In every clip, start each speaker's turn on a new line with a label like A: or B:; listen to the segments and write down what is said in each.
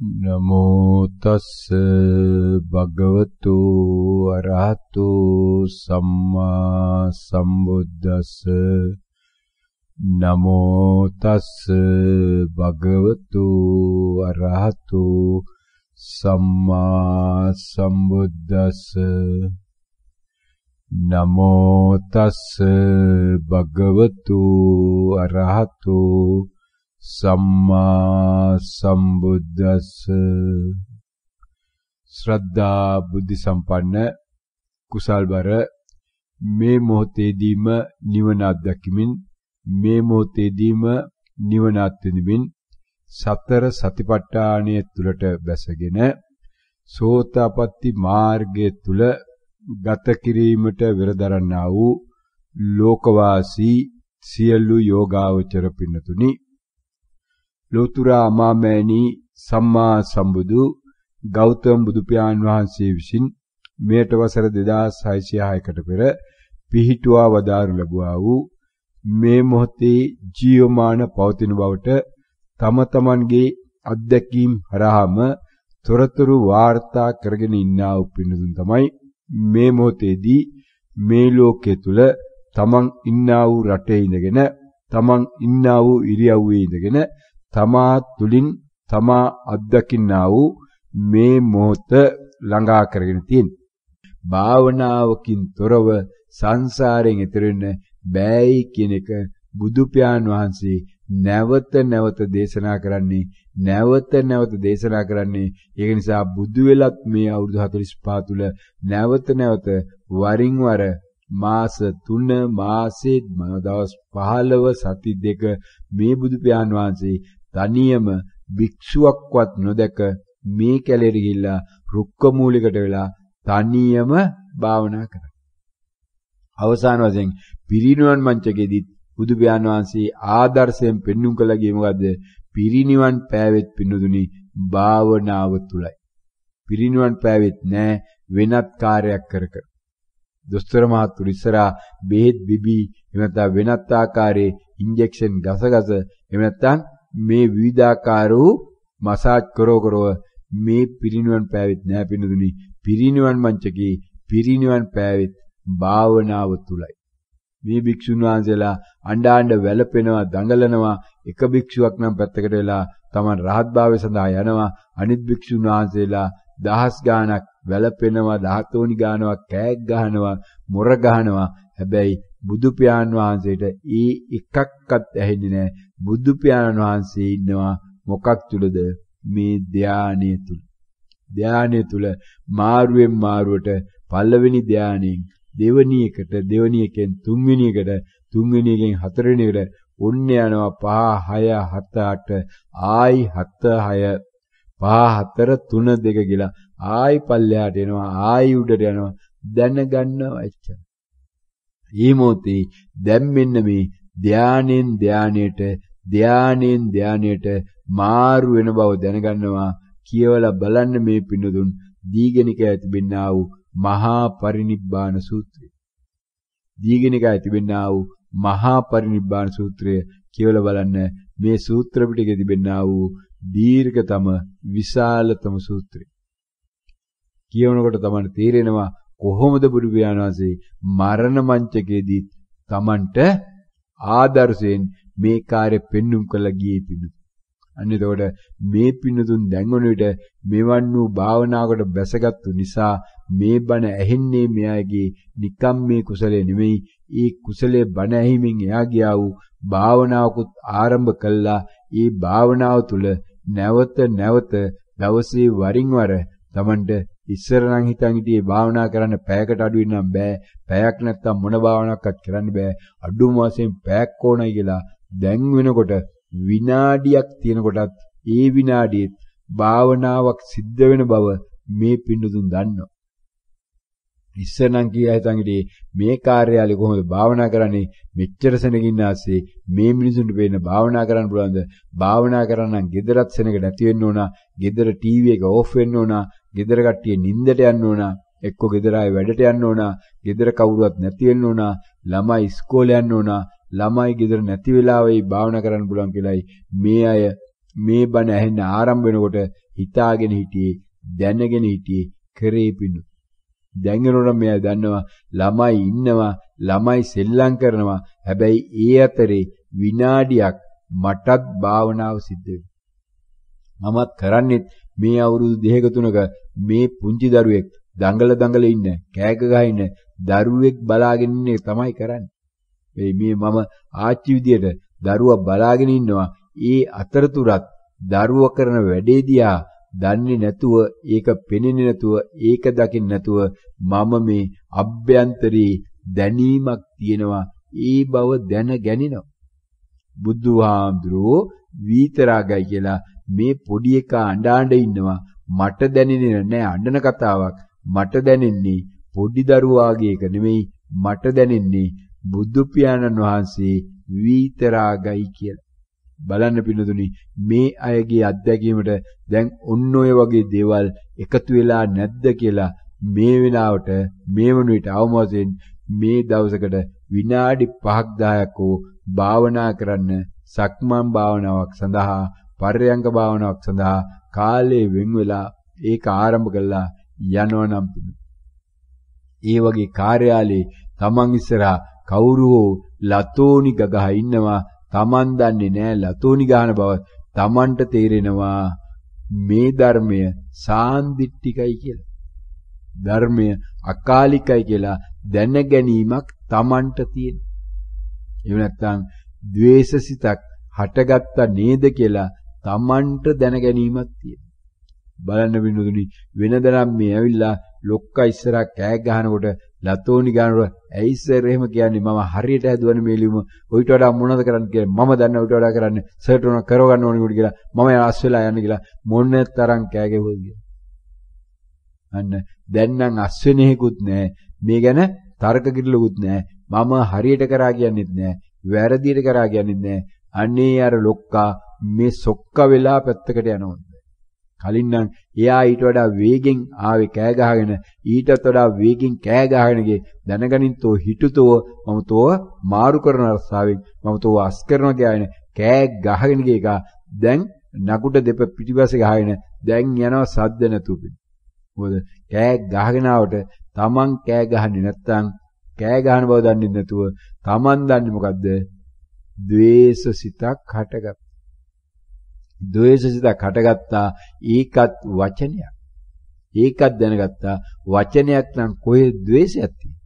A: නමෝ තස්ස භගවතු අරහතු සම්මා සම්බුද්දස්ස නමෝ තස්ස භගවතු අරහතු සම්මා සම්බුද්දස්ස නමෝ තස්ස භගවතු අරහතු සම්මා සම්බුද්දස්ස. ශ්‍රද්ධා බුද්ධ සම්පන්න කුසල්බර මේ මොහොතේදීම නිවන අත්දැකීමින් මේ මොහොතේදීම නිවන අත්විඳිමින් සතර සතිපට්ඨානය තුලට බැසගෙන සෝතාපට්ටි මාර්ගය තුල ගත කිරීමට වෙරදරන්නා වූ ලෝකවාසී සියලු යෝගාවචර පින්නතුනි, ලෝතුරා අමාමෑණී සම්මා සම්බුදු ගෞතම බුදු පියාණන් වහන්සේ විසින් මෙයට වසර 2606කට පෙර පිහිටුවා වදාරනු ලැබුවා වූ මේ මොහොතේ ජීවමාන පවතින බවට තම තමන්ගේ අත්දැකීම් හරහාම තොරතුරු වාර්තා කරගෙන ඉන්නා වූ පින්නතුන් තමයි මේ මොහොතේදී මේ ලෝකයේ තුල තමන් ඉන්නා වූ රටේ ඉඳගෙන තමන් ඉන්නා වූ ඉරියව්වේ ඉඳගෙන තමා තුලින් තමා අත්දකින්නා වූ මේ මොහොත ළඟා කරගෙන තියෙන භාවනාවකින් තොරව සංසාරයෙන් එතර වෙන්න බෑයි කියන එක බුදු පියාණන් වහන්සේ නැවත නැවත දේශනා කරන්නේ ඒක නිසා බුදු වෙලත් මේ අවුරුදු 45 තුල නැවත නැවත වරින් වර මාස 3 මාසේ දවස් 15 සති 2 මේ බුදු පියාණන් වහන්සේ තනියම භික්ෂුවක්වත් නොදක මේ කැලේට ගිහිල්ලා රුක්ක මූලිකට වෙලා තනියම භාවනා කරා. අවසාන වශයෙන් පිරිනිවන් මංචකයේදී බුදු පියාණන් වහන්සේ ආදර්ශයෙන් පෙන්වුම් කළා ගියේ මොකද්ද? පිරිනිවන් පෑවෙත් පින්නදුනි භාවනාව තුලයි. පිරිනිවන් පෑවෙත් නෑ වෙනත් කාර්යයක් කර. දොස්තර මහතුරු ඉස්සරහා බෙහෙත් බිබී එහෙම නැත්නම් වෙනත් ආකාරයේ ඉන්ජෙක්ෂන් ගසගස එහෙම නැත්නම් මේ විවිධාකාර වූ මසාජ් කරව මේ පිරිනිවන් පෑවෙත් නෑ පින්නදුනි. පිරිනිවන් මංචකේ පිරිනිවන් පෑවෙත් භාවනාව තුලයි. මේ භික්ෂුන් වහන්සේලා අඬ වැළපෙනවා දඟලනවා. එක භික්ෂුවක් නම් පැත්තකට වෙලා තමන් රහත් භාවය සඳහා යනවා. අනිත් භික්ෂුන් වහන්සේලා දහස් ගාණක් වැළපෙනවා, දහතෝනි ගානවා, කෑග් ගහනවා, මොර ගහනවා. හැබැයි බුදු පියාණන් වහන්සේට ඒ එකක්වත් ඇහෙන්නේ නැහැ. බුදු පියාණන් වහන්සේ ඉන්නවා මොකක් තුලද? මේ ධානය තුල. ධානය තුල මාරුවෙන් මාරුවට පළවෙනි ධානයෙන් දෙවෙනි එකට, දෙවෙනි එකෙන් තුන්වෙනි එකට, තුන්වෙනි එකෙන් හතරවෙනි එකට ඔන්න යනවා 5 6 7 8 ආයි 7 6 5 4 3 2 කියලා ආයි පල්ලෙහාට එනවා, ආයි උඩට යනවා. දැනගන්නවා එච්චර. මේ මොහොතේ දැන් මෙන්න මේ ධානයෙන් ධානයට මාරු වෙන බව දැනගන්නවා. කියවලා බලන්න මේ පින්නදුන් දීඝනිකය තිබෙනා වූ මහා පරිනිබ්බාන සූත්‍රය. දීඝනිකය තිබෙනා වූ මහා පරිනිබ්බාන සූත්‍රය කියවලා බලන්න. මේ සූත්‍ර පිටකේ තිබෙනා වූ දීර්ඝතම විශාලතම සූත්‍රය. කියවනකොට තමයි තේරෙනවා කොහොමද බුදු පියාණන් වහන්සේ මරණ මංචකයේදී Tamanට ආදර්ශයෙන් මේ කාර්ය පෙන්눔 කළා ගියේ පිණු. අන්න එතකොට මේ පින්නතුන් දැන් වන විට මෙවන් වූ භාවනාවකට බැසගත්තු නිසා මේ බණ ඇහෙන්නේ මෙයාගේ නිකම් මේ කුසලයේ නෙමෙයි. ඒ කුසලයේ බණ ඇහිමින් එයා ගියා වූ භාවනාවකුත් ආරම්භ කළා. ඒ භාවනාව තුළ නැවත දවසේ වරින් වර Tamanට ඉස්සර නම් හිතන් හිටියේ භාවනා කරන්න පැයකට අඩු වෙනම් බෑ. පැයක් නැත්තම් මොන භාවනාවක්වත් කරන්න බෑ. අඩුම වශයෙන් පැයක් ඕනයි කියලා දැන් වෙනකොට විනාඩියක් තියෙනකොටත් ඒ විනාඩියෙත් භාවනාවක් සිද්ධ වෙන බව මේ පින්නතුන් දන්නවා. ඉස්සර නම් කියා හිතන් හිටියේ මේ කාර්යාලේ කොහොමද භාවනා කරන්නේ? මෙච්චර සෙනගින්න ආසේ මේ මිනිසුන්ට වෙන භාවනා කරන්න පුළුවන්ද? භාවනා කරන්න නම් ගෙදරත් සෙනග නැති වෙන්න ඕන. ගෙදර ටීවී එක ඕෆ් වෙන්න ඕන. ගෙදර කට්ටිය නිින්දට යන්න ඕන. එක්ක ගෙදර ආයේ වැඩට යන්න ඕන. ගෙදර කවුරුවත් නැති වෙන්න ඕන. ළමයි ඉස්කෝලේ යන්න ඕන. ළමයි ගෙදර නැති වෙලාවෙයි භාවනා කරන්න පුළුවන් කියලායි මේ අය මේ බණ ඇහෙන්න ආරම්භ වෙනකොට හිතාගෙන හිටියේ දැනගෙන හිටියේ කරේ පිණු. දැන් එනකොට මෙයා දන්නවා ළමයි ඉන්නවා ළමයි සෙල්ලම් කරනවා. හැබැයි ඒ අතරේ විනාඩියක් මටත් භාවනාව සිද්ධ වෙනවා. මමත් කරන්නේ මේ අවුරුදු 2ක 3ක මේ පුංචි දරුවෙක් දඟල ඉන්න කෑක ගහ ඉන්න දරුවෙක් බලාගෙන ඉන්නේ තමයි කරන්නේ. මේ මම ආච්චි විදියට දරුවා බලාගෙන ඉන්නවා. ඒ අතරතුරත් දරුවා කරන වැඩේ දිහා දන්නේ නැතුව ඒක පෙනෙන්නේ නැතුව ඒක දකින්න නැතුව මම මේ අභ්‍යන්තරේ දැනීමක් තියෙනවා. ඒ බව දැනගැනිනවා. බුදුහාමුදුරුවෝ විතරාගයි කියලා මේ පොඩි එකා අඬ ඉන්නවා. මට දැනෙන්නේ නැහැ අඬන කතාවක්. මට දැනෙන්නේ පොඩි දරුවාගේ එක නෙමෙයි. මට දැනෙන්නේ බුදු පියාණන් වහන්සේ විතරාගයි කියලා. බලන්න පිළිතුරුනි මේ අයගේ අත්දැකීමට දැන් ඔන්න ඔය වගේ දේවල් එකතු වෙලා නැද්ද කියලා මේ වෙලාවට මේ වුණ විට අවමෝසෙන් මේ දවසකට විනාඩි 5ක් 10ක් භාවනා කරන්න සක්මන් භාවනාවක් සඳහා පර්යංග භාවනාවක් සඳහා කාලේ වෙන් වෙලා ඒක ආරම්භ කළා යනවනම් ඒ වගේ කාර්යාලේ තමන් ඉස්සරහා කවුරු හෝ ලතෝනි ගගහ ඉන්නවා. තමන් දන්නේ නැහැ ලතෝනි ගහන බව. තමන්ට තේරෙනවා මේ ධර්මය සාන්දිටිකයි කියලා. ධර්මය අකාලිකයි කියලා දැන ගැනීමක් තමන්ට තියෙනවා. එහෙම නැත්නම් ද්වේෂසිතක් හටගත්තා නේද කියලා තමන්ට දැන ගැනීමක් තියෙනවා. බලන්න විනුදුනි වෙනදනම් මේ ඇවිල්ලා ලොක්කා ඉස්සරහා කෑ ගහනකොට ලතෝනි ගහනකොට ඇයි සර් එහෙම කියන්නේ මම හරියට හැදුවනේ මේ ලියුම ඔයිට වඩා මොනවද කරන්න කියලා මම දන්නා ඔයිට වඩා කරන්න සර්ට උන කරව ගන්න ඕනේ කොට කියලා මම ආස් වෙලා යන්න කියලා මොන තරම් කෑ ගැහුවද කියලා. අන්න දැන් නම් අස් වෙන හේකුත් නැහැ. මේ ගැන තර්ක කිරලුකුත් නැහැ. මම හරියට කරා කියන්නෙත් නැහැ. වැරදියට කරා කියන්නෙත් නැහැ. අනේ අර ලොක්කා මේ සොක්ක වෙලා පැත්තකට යනවා. කලින් නම් එයා ඊට වඩා වේගෙන් ආවේ කෑ ගහගෙන ඊටත් වඩා වේගෙන් කෑ ගහගෙන ගියේ දැනගනින් තෝ හිටුතෝ මම තෝ මාරු කරන රස්සාවෙන් මම තෝ අස් කරනවා කියන කෑ ගහගෙන ගිය එක දැන් නකුට දෙප පිටිපස්සේ ගහගෙන දැන් යනවා සද්ද නැතුව. මොකද කෑ ගහගෙන ආවට Taman කෑ ගහන්නේ නැත්තම් කෑ ගහන බව දන්නේ නැතුව Taman දන්නේ මොකද්ද? ද්වේෂසිතක් හටගත්තා. ද්වේෂසිතක් හටගත්තා ඒකත් වචනයක්. ඒකත් දැනගත්තා වචනයක් නම් කොහේ ද්වේෂයක් තියෙන්නේ?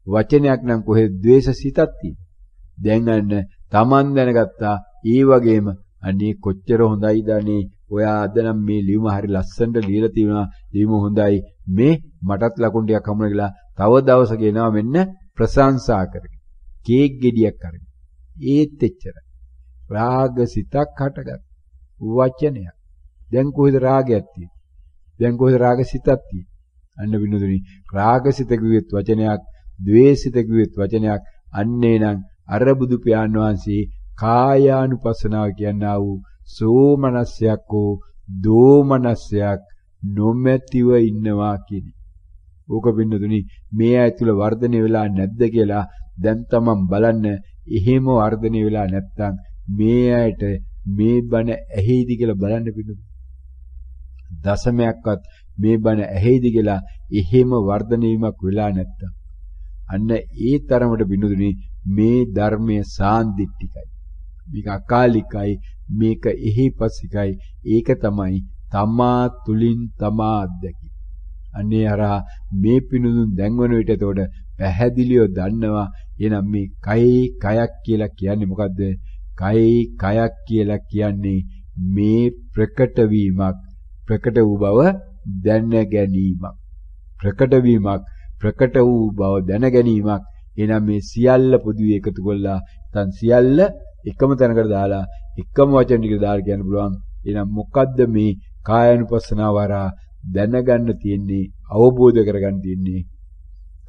A: වචනයක් නම් කොහේ ද්වේෂසිතක් තියෙන්නේ? දැන් අන්න Taman දැනගත්තා ඒ වගේම අනේ කොච්චර හොඳයිද අනේ ඔයා අද නම් මේ ලියුම හරි ලස්සනට ලියලා තියෙනවා ලියුම හොඳයි මේ මටත් ලකුණු ටිකක් හම්බුනා කියලා තව දවසක එනවා මෙන්න ප්‍රශංසා කරගෙන කේක් ගෙඩියක් අරගෙන ඒත් එච්චරයි රාගසිතක් හටගත් වචනයක් දැන් කොහෙද රාගයක් තියෙන්නේ දැන් කොහෙද රාගසිතක් තියෙන්නේ අන්න විනෝදුනි රාගසිත කිව්වෙත් වචනයක් ද්වේෂසිත කිව්වෙත් වචනයක් අන්නේ නම් අර බුදු පියාණන් වහන්සේ කායානුපස්සනාව කියනා වූ සෝමනස්යක් හෝ දෝමනස්යක් නොමැතිව ඉන්නවා කියන්නේ. ඕක පින්නතුනි මේ අය තුල වර්ධනය වෙලා නැද්ද කියලා දැන් තමන් බලන්න. එහෙම වර්ධනය වෙලා නැත්තම් මේ අයට මේ බණ ඇහෙයිද කියලා බලන්න පින්නතුනි. දශමයක්වත් මේ බණ ඇහෙයිද කියලා එහෙම වර්ධනය වීමක් වෙලා නැත්තම් අන්න ඒ තරමට පින්නතුනි මේ ධර්මයේ සාන්දිටිකයි. මේක අකාලිකයි මේක එහිපස්සිකයි ඒක තමයි තමා තුලින් තමා අත්දැකීම. අනේ අරහා මේ පිනුදුන් දැන්වන විට එතකොට පැහැදිලිව දන්නවා එහෙනම් මේ කයි කයක් කියලා කියන්නේ මොකද්ද? කයි කයක් කියලා කියන්නේ මේ ප්‍රකට වීමක් ප්‍රකට වූ බව දැන ගැනීමක් ප්‍රකට වීමක් ප්‍රකට වූ බව දැන ගැනීමක්. එහෙනම් මේ සියල්ල පොදුවේ එකතු කළා තන් සියල්ල එකම තැනකට දාලා එකම වචන ටික දාලා කියන්න පුළුවන්. එහෙනම් මොකද්ද මේ කායානුපස්සනාව වරා දැනගන්න තියෙන්නේ අවබෝධ කරගන්න තියෙන්නේ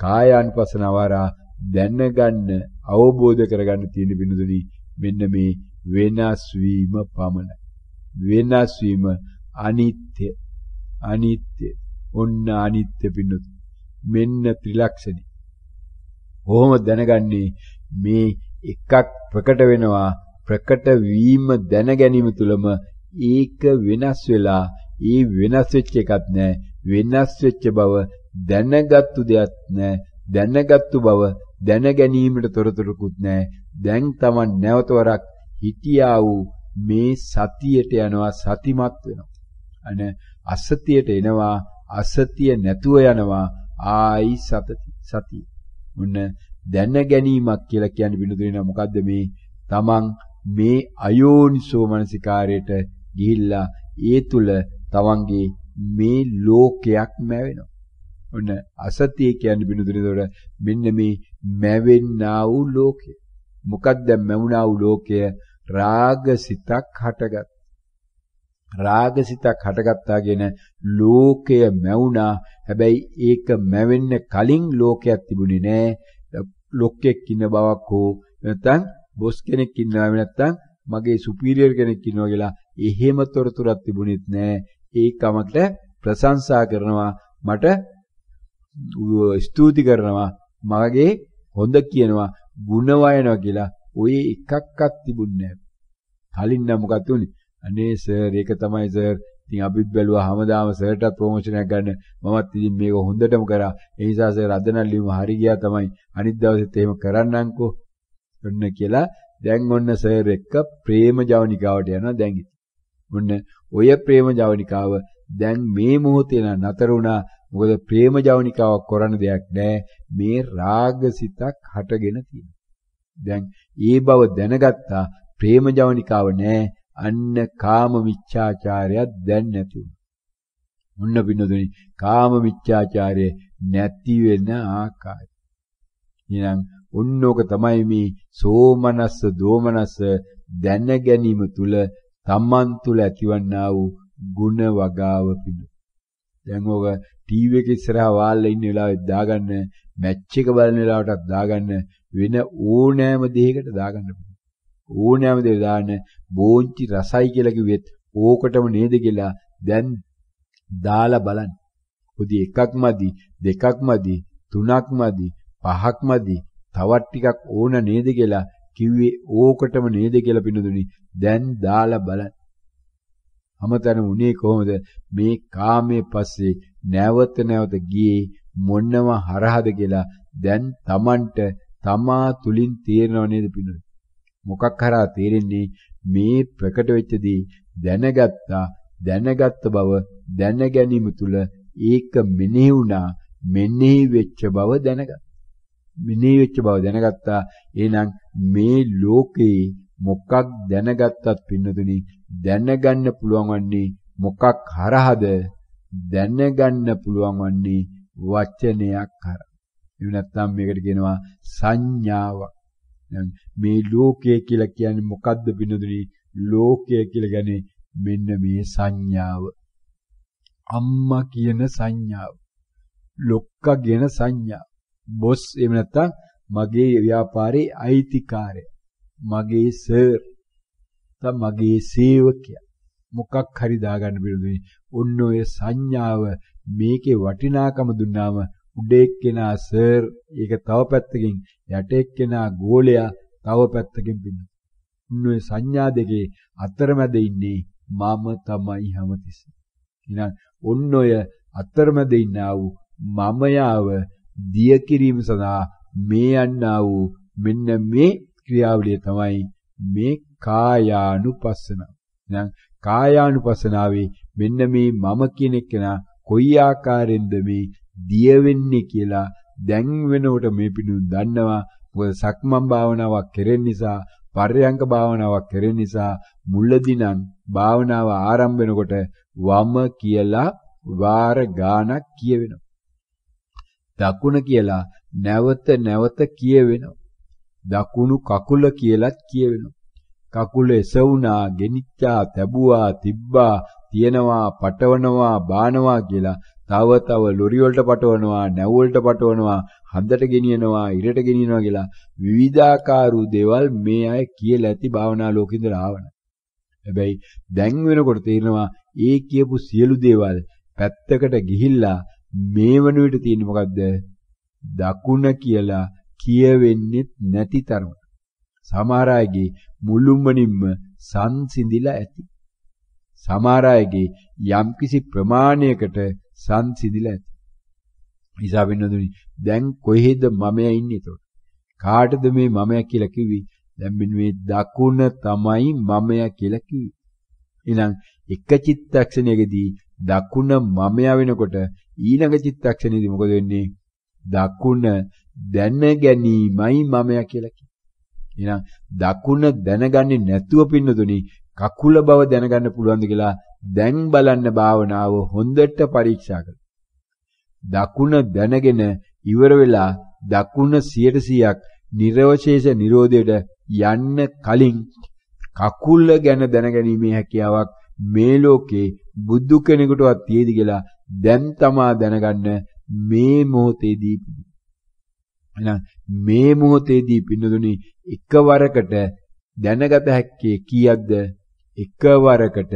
A: කායානුපස්සනාව වරා දැනගන්න අවබෝධ කරගන්න තියෙන බිනුදුනි මෙන්න මේ වෙනස් වීම පමණයි. වෙනස් වීම අනිත්‍ය අනිත්‍ය ඔන්න අනිත්‍ය බිනුදු මෙන්න ත්‍රිලක්ෂණي. කොහොමද දැනගන්නේ මේ එකක් ප්‍රකට වෙනවා ප්‍රකට වීම දැන ගැනීම තුළම ඒක වෙනස් වෙලා ඒ වෙනස් වෙච්ච එකක් නැහැ. වෙනස් වෙච්ච බව දැනගත්තු දෙයක් නැහැ. දැනගත්තු බව දැන ගැනීමට තොරතුරුකුත් නැහැ. දැන් Taman නැවත වරක් හිතියා වූ මේ සතියට යනවා සතිමත් වෙනවා. අනේ අසතියට එනවා අසතිය නැතුව යනවා ආයි සතිය. මොන දැන ගැනීමක් කියලා කියන්නේ බිනුදුරිනා මොකද්ද මේ Taman මේ අයෝනිසෝ මනසිකාරයට ගිහිල්ලා ඒ තුල Tamanගේ මේ ලෝකයක් මැවෙනවා. ඔන්න අසතිය කියන්නේ බිනුදුරිනේතොර මෙන්න මේ මැවෙන්නා වූ ලෝකය. මොකක්ද මැවුනා වූ ලෝකය? රාගසිතක් හටගත්. රාගසිතක් හටගත්තා කියන ලෝකය මැවුනා. හැබැයි ඒක මැවෙන්න කලින් ලෝකයක් තිබුණේ නෑ. ලෝකෙක් ඉන්න බවක් හෝ නැත්නම් බොස් කෙනෙක් ඉන්නවා නැත්නම් මගේ සුපීරියර් කෙනෙක් ඉන්නවා කියලා එහෙම තොරතුරක් තිබුණෙත් නෑ. ඒකමකට ප්‍රශංසා කරනවා මට ස්තුති කරනවා මගේ හොඳ කියනවා ಗುಣ වයනවා කියලා ඔය එකක්වත් තිබුණේ නෑ. කලින් නම් මොකක්ද උනේ? අනේ සර් ඒක තමයි සර්. ඉතින් අපිත් බැලුවා හැමදාම සර්ටත් ප්‍රොමෝෂන් එකක් ගන්න. මමත් ඉතින් මේක හොඳටම කරා. ඒ නිසා සර් අද නම් ලියුම හරි ගියා තමයි. අනිත් දවසෙත් එහෙම කරන්නම්කෝ. ඔන්න කියලා දැන් ඔන්න සර් එක්ක ප්‍රේම ජවනිකාවට යනවා දැන් ඉතින්. ඔන්න ඔය ප්‍රේම ජවනිකාව දැන් මේ මොහොතේ නතර වුණා. මොකද ප්‍රේම ජවනිකාවක් කරන්න දෙයක් නැහැ. මේ රාගසිතක් හටගෙන තියෙනවා. දැන් ඒ බව දැනගත්තා. ප්‍රේම ජවනිකාව නැහැ. අන්න කාම මිච්ඡාචාරයක් දැන් නැති වුණා. මුන්න පින්නදුනි කාම මිච්ඡාචාරය නැති වෙන ආකාරය. එහෙනම් උන්නෝක තමයි මේ සෝමනස්ස දෝමනස්ස දැන ගැනීම තුල තමන් තුල ඇතිවන්නා වූ ಗುಣ වගාව පිණු. දැන් ඕක ටීවී එක ඉස්සරහා වාල්ලා ඉන්න වෙලාවෙත් දාගන්න, මැච් එක බලන වෙලාවටත් දාගන්න, වෙන ඕනෑම දෙයකට දාගන්න පුළුවන්. ඕනෑම දෙයක් දාන්න බෝන්චි රසයි කියලා කිව්වෙත් ඕකටම නේද කියලා දැන් දාලා බලන්න. පොඩි එකක් මදි, දෙකක් මදි, තුනක් මදි, පහක් මදි, තවත් ටිකක් ඕන නේද කියලා කිව්වේ ඕකටම නේද කියලා පිනුදුනි දැන් දාලා බලන්න. අමතන උනේ කොහොමද මේ කාමයේ පස්සේ නැවත නැවත ගියේ මොනව හරහද කියලා දැන් Tamanට තමා තුලින් තේරෙනව නේද පිනුදුනි? මොකක් කරා තේරෙන්නේ මේ ප්‍රකට වෙච්ච දේ දැනගත්ත බව දැන ගැනීම තුල ඒක මෙනෙහි වුණා මෙනෙහි වෙච්ච බව දැනගත්තා එහෙනම් මේ ලෝකේ මොකක් දැනගත්තත් පින්නතුනි දැනගන්න පුළුවන් වන්නේ මොකක් හරහද දැනගන්න පුළුවන් වන්නේ වචනයක් හරහා එහෙම නැත්නම් මේකට කියනවා සංඥාවක් මේ ලෝකය කියලා කියන්නේ මොකද්ද පින්නදුනි? ලෝකය කියලා කියන්නේ මෙන්න මේ සංඥාව. අම්මා කියන සංඥාව. ලොක්කා කියන සංඥාව. බොස් එහෙම නැත්නම් මගේ ව්‍යාපාරේ අයිතිකාරය. මගේ සර්. මගේ සේවකයා. මොකක් හරි දාගන්න පින්නදුනි. ඔන්න ඔය සංඥාව මේකේ වටිනාකම දුන්නාම උඩේ කෙනා සර් ඒක තව පැත්තකින් යටේ කෙනා ගෝලයා තව පැත්තකින් පින්න. උන්නේ සංඥා දෙකේ අතරමැද ඉන්නේ මම තමයි හැමතිස්සෙම. එහෙනම් ඔන්න ඔය අතරමැද ඉන්නා වූ මමයාව දිය කිරීම සඳහා මේ යන්නා වූ මෙන්න මේ ක්‍රියාවලිය තමයි මේ කායානුපස්සනාව. එහෙනම් කායානුපස්සනාවේ මෙන්න මේ මම කියන කෙනා කොයි ආකාරයෙන්ද මේ දිය වෙන්නේ කියලා දැන් වෙනකොට මේ පිටුන් දන්නවා. මොකද සක්මන් භාවනාවක් කෙරෙන නිසා, පර්යංක භාවනාවක් කෙරෙන නිසා මුලදී නම් භාවනාව ආරම්භ වෙනකොට වම කියලා වාර ගානක් කියවෙනවා. දකුණ කියලා නැවත නැවත කියවෙනවා. දකුණු කකුල කියලාත් කියවෙනවා. කකුල එසවුනා, ගෙනිච්චා, තැබුවා, තිබ්බා, තියනවා, පටවනවා, බානවා කියලා තව තව ලොරි වලට පටවනවා, නැව් වලට පටවනවා, හඳට ගෙනියනවා, ඉරට ගෙනියනවා කියලා විවිධාකාර දේවල් මේ අය කියලා ඇති භාවනා ලෝකෙ ඉඳලා ආවන. හැබැයි දැන් වෙනකොට තේරෙනවා ඒ කියපු සියලු දේවල් පැත්තකට ගිහිල්ලා මේ වන විට තියෙන්නේ මොකද්ද? දකුණ කියලා කියවෙන්නේ නැති තරම. සමහර අයගේ මුළුමනින්ම සංසිඳිලා ඇති. සමහර අයගේ යම්කිසි ප්‍රමාණයකට සංසිඳිලා ඇති. නිසා වෙනදුනි දැන් කොහෙද මමයා ඉන්නේ එතකොට? කාටද මේ මමයා කියලා කිව්වේ? දැන් මේ දකුණ තමයි මමයා කියලා කිව්වේ. එහෙනම් එක චිත්තක්ෂණයකදී දකුණ මමයා වෙනකොට ඊළඟ චිත්තක්ෂණයේදී මොකද වෙන්නේ? දකුණ දැන ගැනීමයි මමයා කියලා කියන්නේ. එහෙනම් දකුණ දැනගන්නේ නැතුව පින්නතුනි කකුල බව දැනගන්න පුළුවන්ද කියලා දැන් බලන්න භාවනාව හොඳට පරීක්ෂා කරන්න. දකුණ දැනගෙන ඉවර වෙලා දකුණ 100%ක් නිර්වශේෂ නිරෝධයට යන්න කලින් කකුල ගැන දැනගැනීමේ හැකියාවක් මේ ලෝකේ බුදු කෙනෙකුටවත් තියෙදි කියලා දැන් තමා දැනගන්න මේ මොහොතේදී. එහෙනම් මේ මොහොතේදී පින්නදුනි එකවරකට දැනගත හැක්කේ කීයක්ද? එකවරකට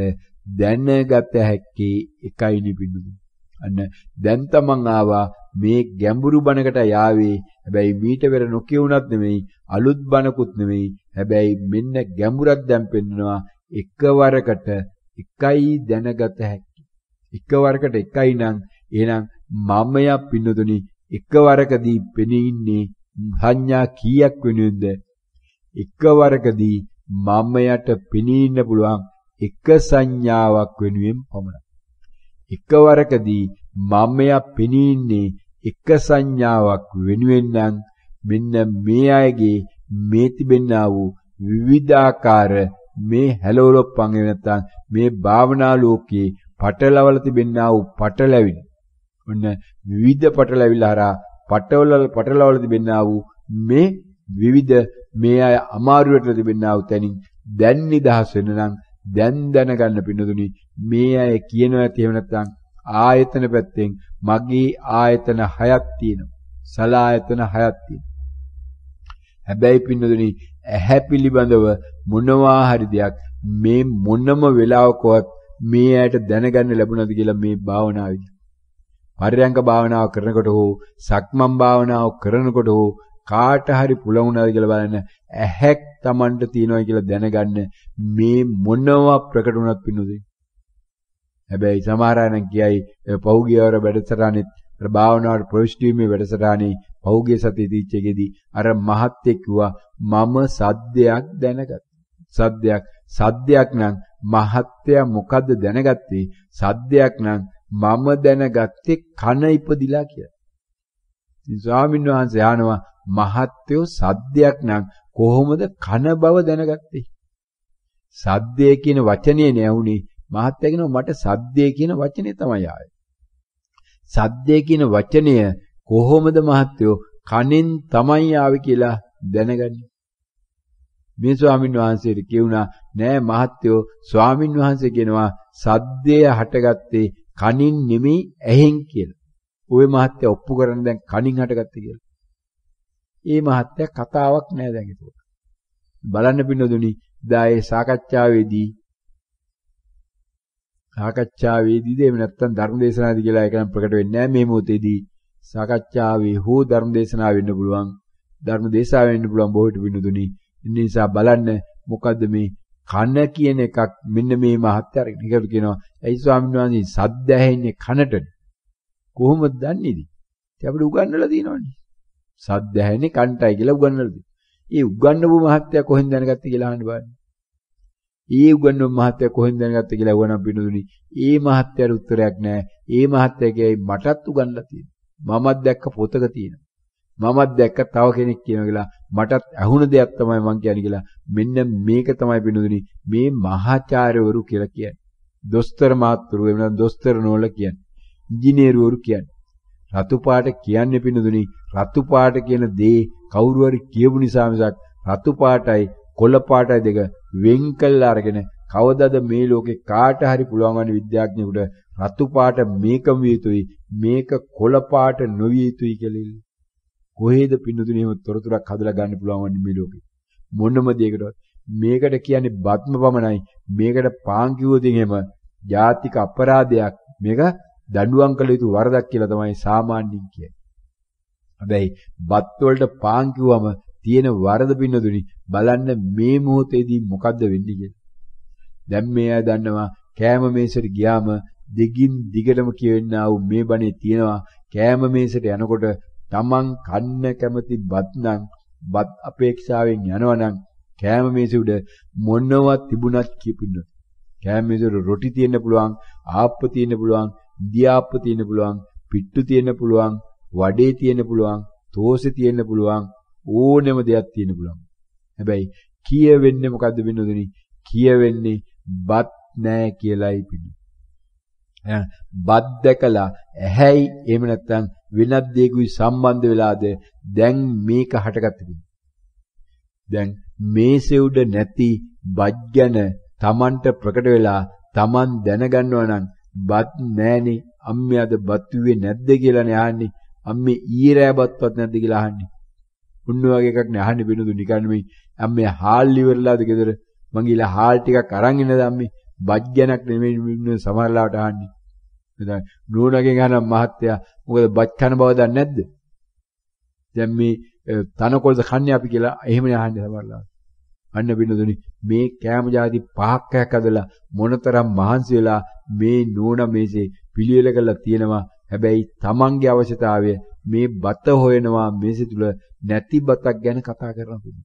A: දැනගත හැක්කේ එකයිනේ පින්නදුනි. අන්න දැන් තමන් ආවා මේ ගැඹුරු බණකට යාවේ. හැබැයි මීට පෙර නොකියුණත් නෙමෙයි අලුත් බණකුත් නෙමෙයි. හැබැයි මෙන්න ගැඹුරක් දැන් පෙන්නනවා. එකවරකට එකයි දැනගත හැකි. එකවරකට එකයි නම් එහෙනම් මමයා පින්නදුනි එකවරකදී පෙනී ඉන්නේ සංඥා කීයක් වෙනුවෙන්ද? එකවරකදී මමයට පෙනී ඉන්න පුළුවන් එක සංඥාවක් වෙනුවෙන් පමණයි. එකවරකදී මමයා පෙනී ඉන්නේ එක සංඥාවක් වෙනුවෙන් නම් මෙන්න මේ අයගේ මේ තිබෙන්නා වූ විවිධාකාර මේ හැලවලොප්පන් නැත්නම් මේ භාවනා ලෝකයේ පටලවල තිබෙන්නා වූ පටලැවිලි. ඔන්න විවිධ පටලැවිලි හරහා පටලවල තිබෙන්නා වූ මේ විවිධ මේ අය අමාරුවට තිබෙන්නා වූ තැනින් දැන් නිදහස් වෙන්න නම් දැන් දැනගන්න පින්නතුනි මේ අය කියනවා ඇති එහෙම නැත්නම් ආයතන පැත්තෙන් මගේ ආයතන 6ක් තියෙනවා. සලායතන 6ක් තියෙනවා. හැබැයි පින්නතුනි ඇහැ පිළිබඳව මොනවා හරි දෙයක් මේ මොනම වෙලාවකවත් මේ ඇයට දැනගන්න ලැබුණාද කියලා මේ භාවනාවේදී. පරියංග භාවනාව කරනකොට හෝ සක්මන් භාවනාව කරනකොට හෝ කාට හරි පුළුවන්ද කියලා බලන්න ඇහැක් Tamanට තියෙනවා කියලා දැනගන්න මේ මොනවා ප්‍රකට වුණත් පින්නතුනි. හැබැයි සමහර අය නම් කියයි පෞගියවර වැඩසටහනෙත් අර භාවනාවට ප්‍රවිෂ්ටි වීමේ වැඩසටහනේ පෞගිය සතිය තීච්චකේදී අර මහත්යෙක් කිව්වා මම සද්දයක් දැනගත්තා. සද්දයක් නම් මහත්යා මොකද්ද දැනගත්තේ? සද්දයක් නම් මම දැනගත්තේ කන ඉපදිලා කියලා. ඉතින් ස්වාමීන් වහන්සේ ආනවා මහත්යෝ සද්දයක් නම් කොහොමද කන බව දැනගත්තේ? සද්දේ කියන වචනේ නෑවුනේ. මහත්යා කියනවා මට සද්දේ කියන වචනේ තමයි ආවේ. සද්දේ කියන වචනය කොහොමද මහත්යෝ කනෙන් තමයි ආවේ කියලා දැනගන්නේ. මේ ස්වාමීන් වහන්සේට කියුණා නෑ මහත්යෝ ස්වාමීන් වහන්සේ කියනවා සද්දය හටගත්තේ කනින් නෙමෙයි ඇහෙන් කියලා. ওই මහත්ය ඔප්පු කරන දැන් කනින් හටගත්තේ කියලා. ඒ මහත්ය කතාවක් නෑ දැන් ඒක. බලන්න පින්නදුනි දැන් සාකච්ඡාවේදී එහෙම නැත්නම් ධර්ම දේශනාවේදී කියලා ඒක නම් ප්‍රකට වෙන්නේ නෑ. මේ මොහොතේදී සාකච්ඡාවේ හෝ ධර්ම දේශනාව වෙන්න පුළුවන්. ධර්ම දේශාව වෙන්න පුළුවන් බොහෝට පින්නදුනි. ඒ නිසා බලන්න මොකද්ද මේ කන කියන එකක් මෙන්න මේ මහත්ය අරගෙන. ඒකට කියනවා ඇයි ස්වාමීන් වහන්සේ සද්ද ඇහෙන්නේ කනටද? කොහොමද දන්නේද? ඉතින් අපිට උගන්වලා තියෙනවනේ. සද්ද ඇහෙන්නේ කන්ටයි කියලා උගන්වලා තියෙනවා. ඒ උගන්වපු මහත්ය කොහෙන්ද දැනගත්තේ කියලා අහන්න බලන්න. ඒ උගන්වපු මහත්ය කොහෙන්ද දැනගත්තේ කියලා අහුවනම් පින්නදුනි. ඒ මහත්යට උත්තරයක් නැහැ. ඒ මහත්ය කියයි මටත් උගන්වලා තියෙනවා. මමත් දැක්ක පොතක තියෙනවා. මමත් දැක්ක තව කෙනෙක් කියනවා කියලා මටත් අහුණ දෙයක් තමයි මං කියන්නේ කියලා. මෙන්න මේක තමයි පින්නදුනි මේ මහාචාර්යවරු කියලා කියන්නේ. දොස්තර මාත්තුරු වෙන දොස්තර නෝල කියන්නේ. ඉංජිනේරුවරු කියන්නේ. රතු පාට කියන්නේ පින්නදුනි රතු පාට කියන දේ කවුරු හරි කියපු නිසා මිසක් රතු පාටයි කොළ පාටයි දෙක වෙන් කළා අරගෙන කවදාද මේ ලෝකේ කාට හරි පුළුවන් වන්නේ විද්‍යාඥයෙකුට රතු පාට මේකම විය යුතුයි මේක කොළ පාට නොවිය යුතුයි කියලා. කොහේද පින්නතුනේ එහෙම තොරතුරක් හදලා ගන්න පුළුවන් වන්නේ මේ ලෝකේ මොනම දෙයකටවත්. මේකට කියන්නේ බත්ම පමණයි. මේකට පාන් කිව්වොත් එහෙම ජාතික අපරාධයක්. මේක දඬුවම් කළ යුතු වරදක් කියලා තමයි සාමාන්‍යයෙන් කියන්නේ. හැබැයි බත් වලට පාන් කිව්වම තියෙන වරද පින්නතුනි බලන්න මේ මොහොතේදී මොකද්ද වෙන්නේ කියලා. දැන් මේ අය දන්නවා කෑම මේසෙට ගියාම දිගින් දිගටම කියවෙන්නා වූ මේ බණේ තියෙනවා කෑම මේසෙට යනකොට තමන් කන්න කැමති බත් නම් බත් අපේක්ෂාවෙන් යනවනම් කෑම මේසෙ උඩ මොනවත් තිබුණත් කියපින්න. කෑම මේසෙ රොටි තියෙන්න පුළුවන්, ආප්ප තියෙන්න පුළුවන්, ඉන්දියාප්ප තියෙන්න පුළුවන්, පිට්ටු තියෙන්න පුළුවන්, වඩේ තියෙන්න පුළුවන්, තෝසෙ තියෙන්න පුළුවන්, ඕනෙම දෙයක් තියෙන්න පුළුවන්. හැබැයි කියවෙන්නේ මොකද්ද වෙනවදනි? කියවෙන්නේ බත් නෑ කියලායි පිටු. බත් දැකලා ඇහැයි එහෙම නැත්නම් වෙනත් දෙයකුයි සම්බන්ධ වෙලාද දැන් මේක හටගත්තේ. දැන් මේසෙ උඩ නැති බත් ගැන Tamanට ප්‍රකට වෙලා Taman දැනගන්නවා නම් බත් නෑනේ අම්මේ අද බත් උවේ නැද්ද කියලානේ අහන්නේ. අම්මේ ඊරෑ බත්වත් නැද්ද කියලා අහන්නේ. උන්න වගේ එකක් නේ අහන්නේ බිනුදු නිකන් මේ අම්මේ හාල් ඉවරලාද ගෙදර මං ගිහලා හාල් ටිකක් අරන් එන්නද අම්මේ බත් ගැනක් නෙමෙයි සමහරලාට අහන්නේ. දැන් නෝනගෙන් අහන මහත්තයා මොකද බත් කන බව දන්නේ නැද්ද? දැන් මේ තනකොළද කන්නේ අපි කියලා එහෙමනේ අහන්නේ සමහරලාට. අන්න බිනුදුනි මේ කෑම જાති පහක් හදලා මොනතරම් මහන්සි වෙලා මේ නෝන මේසේ පිළිවෙල කරලා තියෙනවා. හැබැයි Tamanගේ අවශ්‍යතාවය මේ බත හොයනවා මේසෙ තුල නැති බතක් ගැන කතා කරනවා.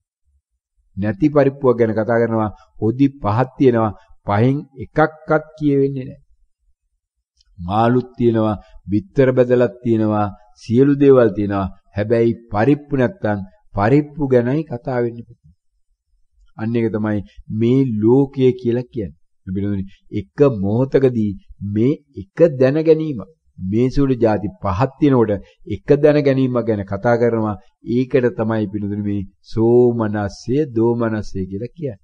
A: නැති පරිප්පුවක් ගැන කතා කරනවා. හොදි පහක් තියෙනවා. පහෙන් එකක්වත් කියවෙන්නේ නැහැ. මාළුත් තියෙනවා, බිත්තර බදලක් තියෙනවා, සියලු දේවල් තියෙනවා. හැබැයි පරිප්පු නැත්තම් පරිප්පු ගැනයි කතා වෙන්නේ. අන්න ඒක තමයි මේ ලෝකය කියලා කියන්නේ. එක මොහොතකදී මේ එක දැන ගැනීම මේ සුළු જાති පහක් තියෙනකොට එක දැන ගැනීම ගැන කතා කරනවා. ඒකට තමයි පිනුදුනේ මේ සෝමනස්ය දෝමනස්ය කියලා කියන්නේ.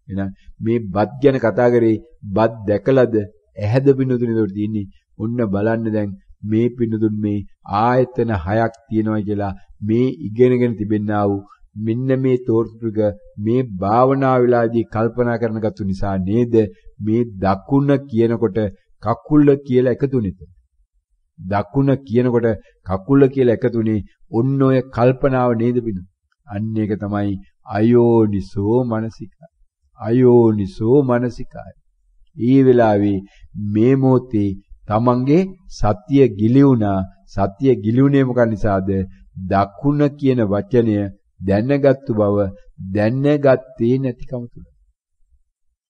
A: එහෙනම් මේ බත් ගැන කතා කරේ බත් දැකලාද ඇහැද පිනුදුනේ උඩ තියෙන්නේ. ඔන්න බලන්න දැන් මේ පිනුදුන් මේ ආයතන 6ක් තියෙනවා කියලා මේ ඉගෙනගෙන තිබෙන්නා වූ මෙන්න මේ තෝරතුක මේ භාවනා වෙලාදී කල්පනා කරන ගත්තු නිසා නේද මේ දකුණ කියනකොට කකුල කියලා එකතුනේ. දකුණ කියනකොට කකුල කියලා එකතුනේ ඔන්න ඔය කල්පනාව නේද පිනු. අන්න ඒක තමයි අයෝනිසෝ මනසිකයි. අයෝනිසෝ මනසිකයි. ඊ වෙලාවේ මේ මොහොතේ තමන්ගේ සතිය ගිලිුණා. සතිය ගිලිුණේ මොකක් නිසාද? දකුණ කියන වචනය දැනගත්තු බව දැනගත්තේ නැතිකම තුල.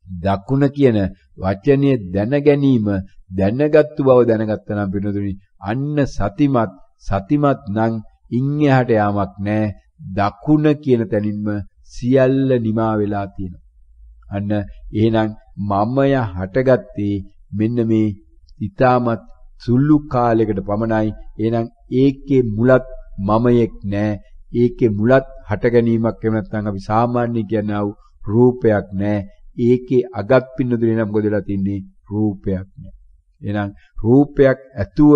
A: දකුණ කියන වචනය දැන ගැනීම දැනගත්තු බව දැනගත්තා නම් පිනතුනි අන්න සතිමත් නම් ඉන් එහාට යාමක් නැහැ. දකුණ කියන තැනින්ම සියල්ල නිමා වෙලා තියෙනවා. අන්න එහෙනම් මමය හටගත්තේ මෙන්න මේ ඊටමත් සුළු කාලයකට පමණයි. එහෙනම් ඒකේ මුලත් මමයෙක් නැහැ. ඒකේ මුලත් හට ගැනීමක් එහෙම නැත්නම් අපි සාමාන්‍ය කියනා වූ රූපයක් නැහැ. ඒකේ අගත් පින්නදුනේ නම් මොකද වෙලා තින්නේ? රූපයක් නැහැ. එහෙනම් රූපයක් ඇතුව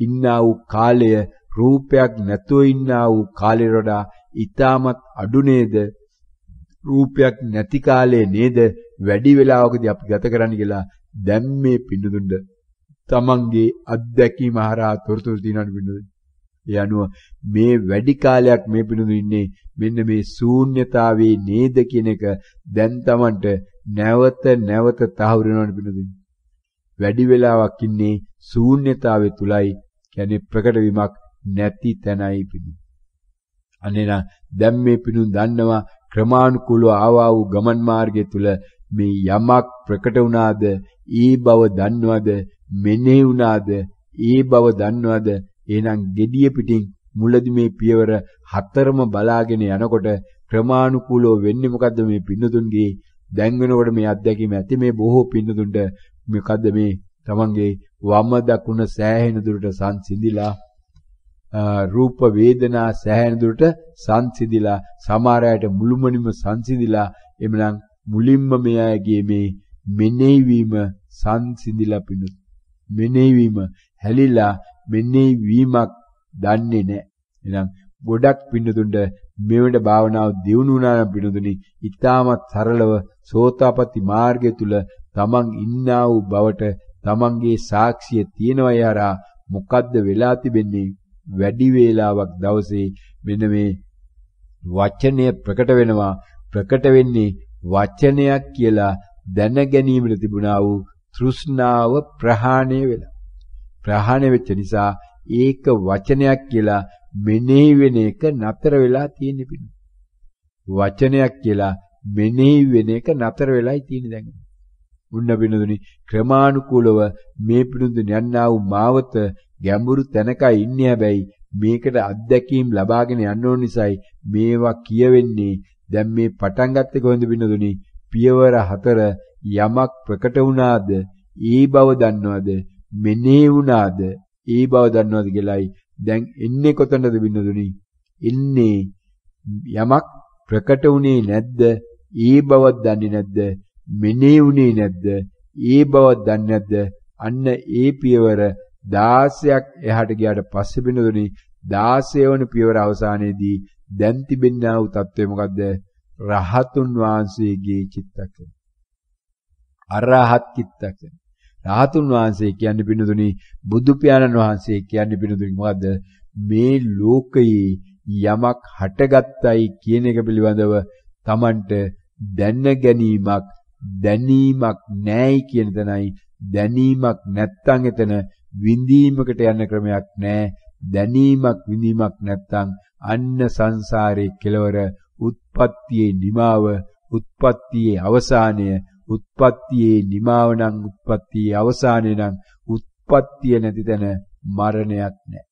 A: ඉන්නා වූ කාලය රූපයක් නැතුව ඉන්නා වූ කාලයට වඩා ඊටමත් අඩු නේද? රූපයක් නැති කාලේ නේද වැඩි වෙලාවකදී අපි ගත කරන්න කියලා දැන් මේ පින්නදුන්ට තමන්ගේ අත්දැකීම හරහා තොරතුරු දිනන පින්නදුන්. ඒ අනුව මේ වැඩි කාලයක් මේ පින්නදුන් ඉන්නේ මෙන්න මේ ශූන්‍යතාවයේ නේද කියන එක දැන් තමන්ට නැවත තහවුරු වෙනවනේ පින්නදුන්. වැඩි වෙලාවක් ඉන්නේ ශූන්‍යතාවයේ තුලයි කියන්නේ ප්‍රකට වීමක් නැති තැනයි පින්නදුන්. අනේන දැන් මේ පින්නදුන් දන්නවා ක්‍රමානුකූලව ආවා වූ ගමන් මාර්ගය තුල මේ යමක් ප්‍රකට වුණාද ඒ බව දන්නවද? මෙනෙහි වුණාද ඒ බව දන්නවද? එහෙනම් gediya පිටින් මුලදි මේ පියවර 4ම බලාගෙන යනකොට ක්‍රමානුකූලව වෙන්නේ මොකද්ද මේ පින්නතුන්ගේ දැන් වෙනකොට මේ අත්දැකීම ඇති මේ බොහෝ පින්නතුන්ට මොකද්ද මේ තමන්ගේ වම දකුණ සෑහෙන දුරට සංසිඳිලා රූප වේදනා සෑහෙන දුරට සංසිඳිලා සමහර අයට මුළුමනින්ම සංසිඳිලා එමනම් මුලින්ම මේ අයගේ මේ මෙනෙහි වීම සංසිඳිලා පිණුත් මෙනෙහි වීම හැලිලා මෙනෙහි වීමක් දන්නේ නැහැ. එහෙනම් ගොඩක් පින්නතුන්ට මෙවැනි භාවනාව දියුණු වුණා නම් පින්නතුනි ඊටමත් සරලව සෝතාපට්ටි මාර්ගය තුල තමන් ඉන්නා වූ බවට තමන්ගේ සාක්ෂිය තියෙනවා. යහරා මොකද්ද වෙලා තිබෙන්නේ? වැඩි වේලාවක් දවසේ මෙන්න මේ වචනය ප්‍රකට වෙනවා. ප්‍රකට වෙන්නේ වචනයක් කියලා දැන ගැනීමට තිබුණා වූ තෘෂ්ණාව ප්‍රහාණය වෙලා. ප්‍රහාණය වෙච්ච නිසා ඒක වචනයක් කියලා මෙනෙහි වෙන එක නතර වෙලා තියෙන්නේ පිටු. වචනයක් කියලා මෙනෙහි වෙන එක නතර වෙලායි තියෙන්නේ දැන්. උන්න බිනදුනි ක්‍රමානුකූලව මේ පිටුඳුන යන්නා වූ මාවත ගැඹුරු තැනකයි ඉන්නේ. හැබැයි මේකට අත්දැකීම් ලබාගෙන යන්න ඕන නිසායි මේවා කියවෙන්නේ. දැන් මේ පටන් ගත්තේ කොහෙන්ද බිනදුනි? පියවර 4 යමක් ප්‍රකට වුණාද ඒ බව දන්නවද? මෙනෙහි වුණාද ඒ බව දන්නවද කියලායි. දැන් එන්නේ කොතනද බිනදුනි? එන්නේ යමක් ප්‍රකට වුණේ නැද්ද? ඒ බවක් දන්නේ නැද්ද? මෙනෙහි වුණේ නැද්ද? ඒ බවක් දන්නේ නැද්ද? අන්න ඒ පියවර 16ක් එහාට ගියාට පස්සේ බිනදුනි 16 වන පියවර අවසානයේදී දැන් තිබෙනා වූ තත්ත්වය මොකද්ද? රහතුන් වහන්සේගේ චිත්තක්ෂණ. අරහත් චිත්තක්ෂණ. රහතුන් වහන්සේ කියන්නේ බිනදුනි බුදු පියාණන් වහන්සේ කියන්නේ බිනදුනි මොකද්ද? මේ ලෝකයේ යමක් හටගත්තයි කියන එක පිළිබඳව Tamanට දැන ගැනීමක් දැනීමක් නැයි කියන තැනයි. දැනීමක් නැත්තම් එතන විඳීමකට යන ක්‍රමයක් නැහැ. දැනීමක් විඳීමක් නැත්තම් අන්න සංසාරේ කෙලවර, උත්පත්තියේ නිමාව, උත්පත්තියේ අවසානය, උත්පත්තියේ නිමාව නම් උත්පත්තියේ අවසානය නම් උත්පත්තිය නැති තැන මරණයක් නැහැ.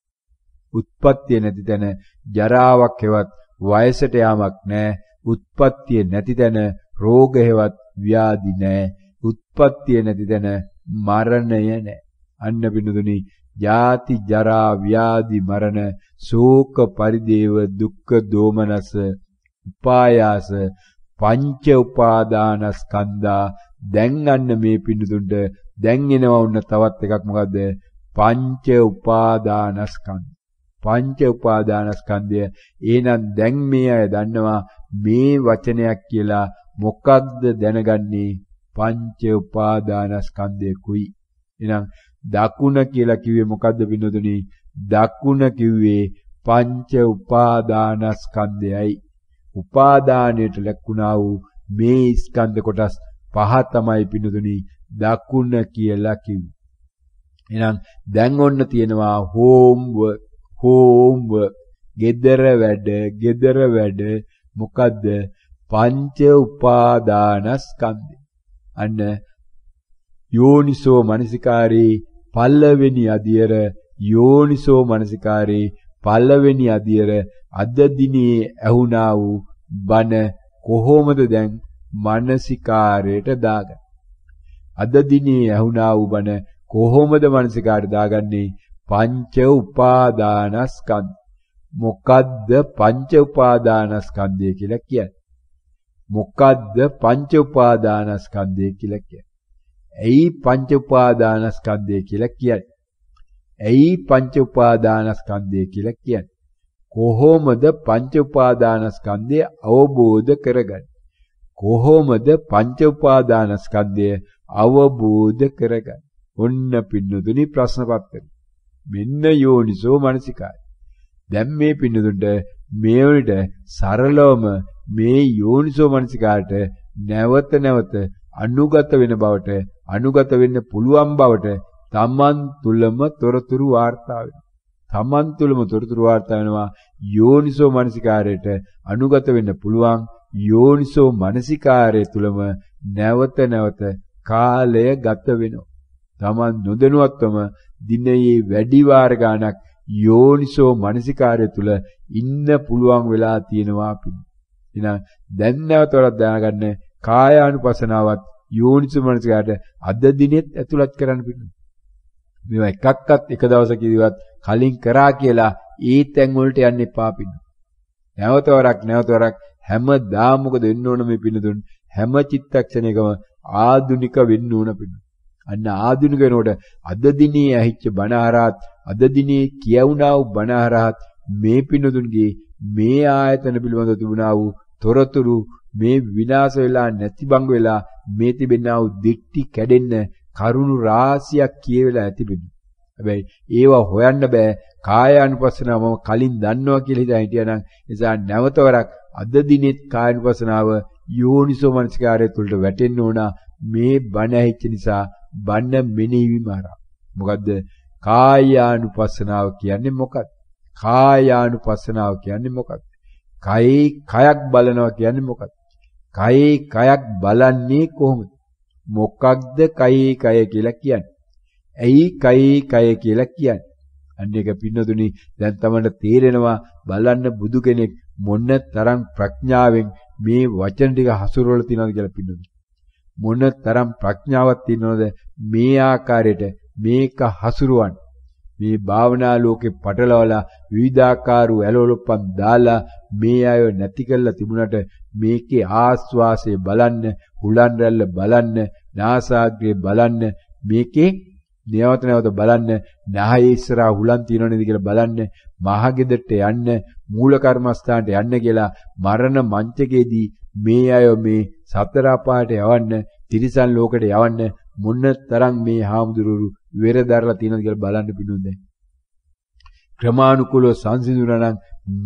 A: උත්පත්තිය නැති තැන ජරාවක් හෙවත් වයසට යාමක් නැහැ. උත්පත්තිය නැති තැන රෝග හෙවත් ව්‍යාධි නැහැ. උත්පත්තිය නැති තැන මරණය නැහැ. අන්න බිනුදුනි ජාති ජරා ව්‍යාධි මරණ ශෝක පරිදේව දුක්ඛ දෝමනස උපායාස පංච උපාදානස්කන්ධා. දැන් අන්න මේ පිනුදුන්ට දැන් එනවා උන්න තවත් එකක් මොකද්ද? පංච උපාදානස්කන්ධ. පංච උපාදානස්කන්ධය. එහෙනම් දැන් මේ අය දන්නවා මේ වචනයක් කියලා මොකක්ද දැනගන්නේ? පංච උපාදානස්කන්ධයකුයි. එහෙනම් දකුණ කියලා කිව්වේ මොකද්ද පින්නතුනි? දකුණ කිව්වේ පංච උපාදානස්කන්ධයයි. උපාදානයට ලැබුණා වූ මේ ස්කන්ධ කොටස් පහ තමයි පින්නතුනි දකුණ කියලා කිව්වේ. එහෙනම් දැන් ඔන්න තියෙනවා හෝම්වර්ක් gedara වැඩ මොකද්ද? පංච උපාදානස්කන්ධය. අන්න යෝනිසෝ මනසිකාරේ පළවෙනි අදියර යෝනිසෝ මනසිකාරේ පළවෙනි අදියර අද දිනේ ඇහුණා වූ බණ කොහොමද දැන් මනසිකාරයට දාගන්නේ? අද දිනේ ඇහුණා වූ බණ කොහොමද මනසිකාරයට දාගන්නේ? පංච උපාදානස්කන්ධ. මොකද්ද පංච උපාදානස්කන්ධය කියලා කියන්නේ? මොකද්ද පංච උපාදානස්කන්ධය කියලා කියන්නේ? ඇයි පංච උපාදානස්කන්ධය කියලා කියන්නේ? ඇයි පංච උපාදානස්කන්ධය කියලා කියන්නේ? කොහොමද පංච උපාදානස්කන්ධය අවබෝධ කරගන්නේ? කොහොමද පංච උපාදානස්කන්ධය අවබෝධ කරගන්නේ? ඔන්න පින්නතුනි ප්‍රශ්න පත්‍රය. මෙන්න යෝනිසෝ මනසිකාරය. දැන් මේ පින්නතුන්ට මේ වලට සරලවම මේ යෝනිසෝ මනසිකාරයට නැවත නැවත අනුගත වෙන බවට අනුගත වෙන්න පුළුවන් බවට තමන් තුලම තොරතුරු වාර්තා වෙනවා. තමන් තුලම තොරතුරු වාර්තා වෙනවා. යෝනිසෝ මනසිකාරයට අනුගත වෙන්න පුළුවන්. යෝනිසෝ මනසිකාරය තුලම නැවත නැවත කාලය ගත වෙනවා. තමන් නොදැනුවත්වම දිනයේ වැඩි වාර ගණනක් යෝනිසෝ මනසිකාරය තුල ඉන්න පුළුවන් වෙලා තියෙනවා අපි. එහෙනම් දැන් නැවතවත් දැනගන්න කායානුපසනාවත් යෝනිසෝ මනසිකාරයට අද දිනෙත් ඇතුළත් කරන්න පිටු. මේවා එකක්වත් එක දවසකදීවත් කලින් කරා කියලා ඒ තැන් වලට යන්න එපා පිටු. නැවතවරක් හැමදාම මොකද වෙන්න ඕන මේ පිටුදුන් හැම චිත්තක්ෂණයකම ආධුනික වෙන්න ඕන පිටු. අන්න ආධුනික වෙනකොට අද දිනේ ඇහිච්ච බණ ආරහත් අද දිනේ කියවුණා වූ බණ ආරහත් මේ පිටුදුන්ගේ මේ ආයතන පිළිබඳව තිබුණා වූ තොරතුරු මේ විනාශ වෙලා නැති බංග වෙලා මේ තිබෙනා වූ දික්ටි කැඩෙන්න කරුණු රාශියක් කියවෙලා ඇතිබෙනවා. හැබැයි ඒවා හොයන්න බෑ. කායානුපස්සනාව මම කලින් දන්නවා කියලා හිතා හිටියනම් නිසා නැවතවරක් අද දිනෙත් කායානුපස්සනාව යෝනිසෝ මනසිකාරය තුළට වැටෙන්න ඕන. මේ බණ ඇහිච්ච නිසා බණ මෙනෙහිවීම හරහා. මොකද්ද? කායානුපස්සනාව කියන්නේ මොකක්ද? කායානුපස්සනාව කියන්නේ මොකක්ද? කයි කයක් බලනවා කියන්නේ මොකක්ද? කයි කයක් බලන්නේ කොහොමද? මොකක්ද කයි කය කියලා කියන්නේ? ඇයි කයි කය කියලා කියන්නේ? අන්න ඒක පින්නතුනි දැන් තමයි තේරෙනවා බලන්න බුදු කෙනෙක් මොන තරම් ප්‍රඥාවෙන් මේ වචන ටික හසුරවලා තියනවද කියලා පින්නතුනි. මොන තරම් ප්‍රඥාවක් තියනවද මේ ආකාරයට මේක හසුරුවන්න. මේ භාවනා ලෝකේ පටලවලා විවිධාකාර ඇලවලුප්පන් දාලා මේ අය නැති කරලා තිබුණට මේකේ ආස්වාසේ බලන්න, හුලන් රැල්ල බලන්න, නාසාග්‍රේ බලන්න, මේකේ නැවත නැවත බලන්න, නහයේ ඉස්සරහා හුලන් තියනව නේද කියලා බලන්න, මහගෙදරට යන්න, මූල කර්මස්ථානට යන්න කියලා මරණ මංචකයේදී මේ අය මේ සතර අපායට යවන්න, තිරිසන් ලෝකෙට යවන්න මොන තරම් මේ හාමුදුරුවෝ වෙර දරලා තියෙනවද කියලා බලන්න පිටුන් දැන්. ක්‍රමානුකූලව සංසිඳුණා නම්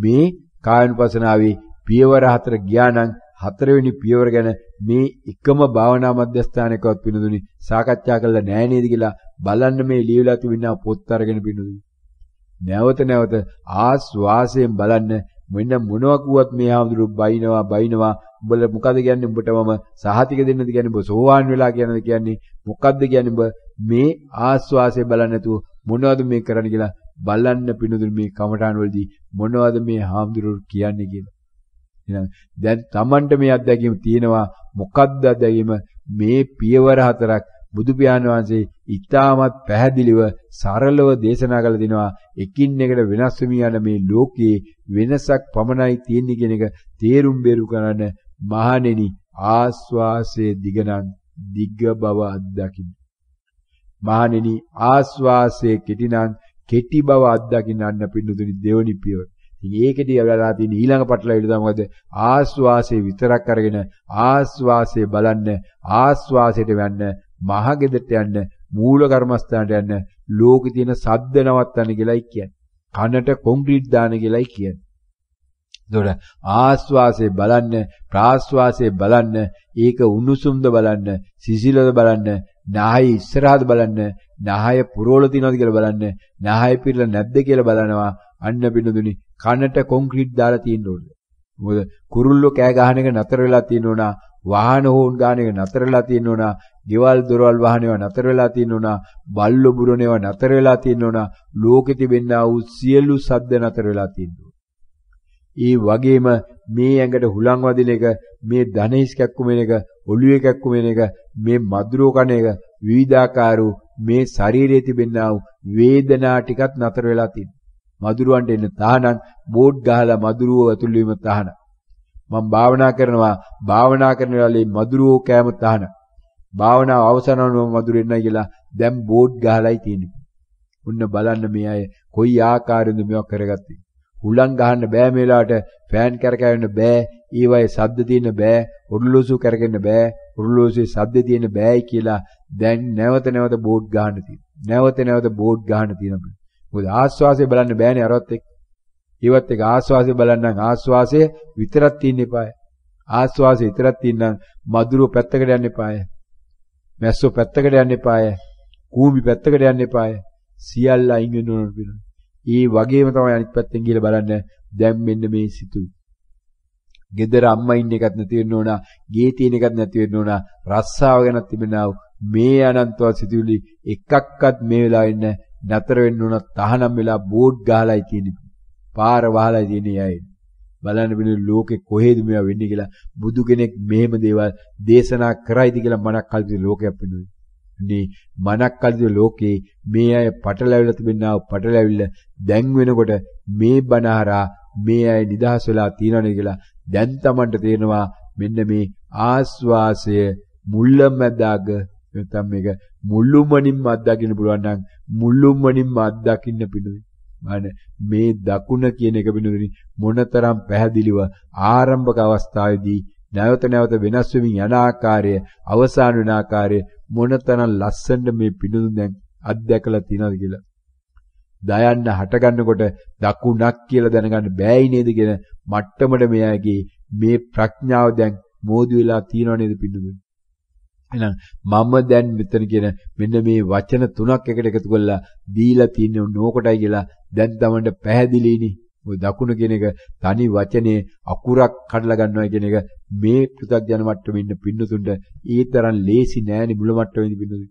A: මේ කායනුපසනාවේ පියවර 4 ගියා නම් 4 වෙනි පියවර ගැන මේ එකම භාවනා මධ්‍යස්ථානයකවත් පිටුදුනි සාකච්ඡා කළා නෑ නේද කියලා බලන්න මේ ලියවිලා තිබෙනා පොත් අරගෙන පිටුදුනි. නැවත නැවත ආස්වාසයෙන් බලන්න මෙන්න මොනවා කිව්වත් මේ හාමුදුරුවෝ බයිනවා උඹලා මොකද කියන්නේ උඹට මම සහතික දෙන්නද කියන්නේ උඹ සෝවාන් වෙලා කියනද කියන්නේ මොකද්ද කියන්නේ උඹ මේ ආස්වාසය බලන්න නැතුව මොනවද මේ කරන්න කියලා බලන්න පිනුදුන මේ කමඨාන වලදී මොනවද මේ හාමුදුරුවෝ කියන්නේ කියලා. එහෙනම් දැන් Tamanට මේ අත්දැකීම තියෙනවා මොකද්ද අත්දැකීම මේ පියවර 4ක් බුදු පියාණන් වහන්සේ ඉතාමත් පැහැදිලිව සරලව දේශනා කළ දිනවා. එකින් එකට වෙනස් වෙමින් යන මේ ලෝකයේ වෙනසක් පමණයි තියෙන්නේ කියන එක තේරුම් බේරු කරන්න මහණෙනි ආස්වාසයේ දිගනන් දිග්ග බව අත්දකින්න. මහණෙනි ආස්වාසයේ කෙටිනම් කෙටි බව අත්දකින්න අන්න පින්නතුනි දෙවනි පියවර. ඉතින් ඒකෙදී වෙලා තියෙන ඊළඟ පටලවිලි තමයි මොකද? ආස්වාසයේ විතරක් අරගෙන ආස්වාසයේ බලන්න, ආස්වාසයට යන්න, මහගෙදරට යන්න, මූල කර්මස්ථානට යන්න, ලෝකේ තියෙන සද්ද නවත්තන්න කියලායි කියන්නේ. කනට කොන්ක්‍රීට් දාන්න කියලායි කියන්නේ. ඒතකොට ආස්වාසයේ බලන්න, ප්‍රාස්වාසයේ බලන්න, ඒක උණුසුම්ද බලන්න, සිසිලද බලන්න, නාහය ඉස්සරහද බලන්න, නාහය පුරවල තියනවද කියලා බලන්න, නාහය පිරලා නැද්ද කියලා බලනවා. අන්න පින්නදුනි කනට කොන්ක්‍රීට් දාලා තියෙන්න ඕනේ. මොකද කුරුල්ලෝ කෑ ගහන එක නතර වෙලා තියෙන්න ඕන, වාහන හෝන් ගාන එක නතර වෙලා තියෙන්න ඕන, ගෙවල් දොරවල් වාහන ඒවා නතර වෙලා තියෙන්න ඕන, බල්ලෝ බුරණ ඒවා නතර වෙලා තියෙන්න ඕන, ලෝකෙ තිබෙනා වූ සියලු සද්ද නතර වෙලා තියෙන්න ඕන. ඒ වගේම මේ ඇඟට හුලං වදින එක, මේ ධනහිස් කැක්කුම එක, ඔළුවේ කැක්කුම එක, මේ මధుරෝ කන එක, විවිධාකාර මේ ශරීරයේ තිබෙනා වූ වේදනා ටිකත් නතර වෙලා තියෙනවා. මధుරවන්ට එන්න තහනම් බෝඩ් ගහලා මధుරව ඇතුල් වීම තහනම්. මම භාවනා කරන වෙලාවේ මధుරෝ කෑම තහනම්. භාවනාව අවසන් වුණාම මధుර එන්නයි කියලා දැන් බෝඩ් ගහලායි තියෙන්නේ. ඔන්න බලන්න මේ අය කොයි ආකාරයෙන්ද මේවා කරගත්තේ. හුලං ගහන්න බෑ මේ වෙලාවට, ෆෑන් කරකැවෙන්න බෑ, ඊවයේ සද්ද තියෙන්න බෑ, ඔරලෝසු කරකෙන්න බෑ, ඔරලෝසුවේ සද්ද තියෙන්න බෑයි කියලා දැන් නැවත නැවත බෝඩ් ගහන්න තියෙනවා. නැවත නැවත බෝඩ් ගහන්න තියෙනවා. මොකද ආස්වාසය බලන්න බෑනේ අරවත් එක්ක. ඒවත් එක්ක ආස්වාසය බලන්න ආස්වාසය විතරක් තියෙන්න එපාය. ආස්වාසය විතරක් තියෙනම් මధుරෝ පැත්තකට යන්න එපාය. මැස්සෝ පැත්තකට යන්න එපාය. කූඹි පැත්තකට යන්න එපාය. සියල්ල අයින් වෙන්න ඕන පිළිගන්න. ඒ වගේම තමයි අනිත් පැත්තෙන් ගිහලා බලන්න දැන් මෙන්න මේ සිතුයි. ගෙදර අම්මා ඉන්න එකත් නැති වෙන්න ඕන, ගේ තියෙන එකත් නැති වෙන්න ඕන, රස්සාව ගැන තිබෙනා මේ අනන්තවත් සිතුවිලි එකක්වත් මේ වෙලාවෙ ඉන්න නතර වෙන්න ඕන. තහනම් වෙලා බෝඩ් ගහලායි තියෙන්නේ. පාර වහලායි තියෙන්නේ අය. බලන්න බින ලෝකේ කොහෙද මේවා වෙන්නේ කියලා බුදු කෙනෙක් මෙහෙම දේවල් දේශනා කරයිද කියලා මනක් කල්පිත ලෝකයක් වෙනවා. මේ මනක් කල්පිත ලෝකේ මේ අය පටලැවිලා තිබෙනා පටලැවිල්ල දැන් වෙනකොට මේ බණහරා මේ අය නිදහස් වෙලා තියෙනවනේ කියලා දැන් Tamanට තේරෙනවා. මෙන්න මේ ආස්වාසය මුල්ලමැදාග නැත්නම් මේක මුළුමනින්ම අත්දකින්න පුළුවන් නම් මුළුමනින්ම අත්දකින්න පිණුනේ. මේ දකුණ කියන එක පිණුනේ මොනතරම් පැහැදිලිව ආරම්භක අවස්ථාවේදී නැවත නැවත වෙනස් වෙමින් යන ආකාරය, අවසාන වෙන ආකාරය මොනතරම් ලස්සනට මේ පිණුදුන් දැන් අත්දැකලා තියෙනවද කියලා. දයන්න හට ගන්නකොට දකුණක් කියලා දැනගන්න බෑයි නේද කියන මට්ටමට මෙයාගේ මේ ප්‍රඥාව දැන් මෝදු වෙලා තියෙනව නේද පින්නතුනි? එහෙනම් මම දැන් මෙතන කියන මෙන්න මේ වචන තුනක් එකට එකතු කරලා දීලා තියෙන නෝකටයි කියලා දැන් තමන්ට පැහැදිලිනේ. ඔය දකුණ කියන එක තනි වචනේ අකුරක් කඩලා ගන්නවා කියන එක මේ පෘථග්ජන මට්ටමේ ඉන්න පින්නතුන්ට ඒ තරම් ලේසි නෑනේ මුල මට්ටමේ ඉන්න පින්නතුන්.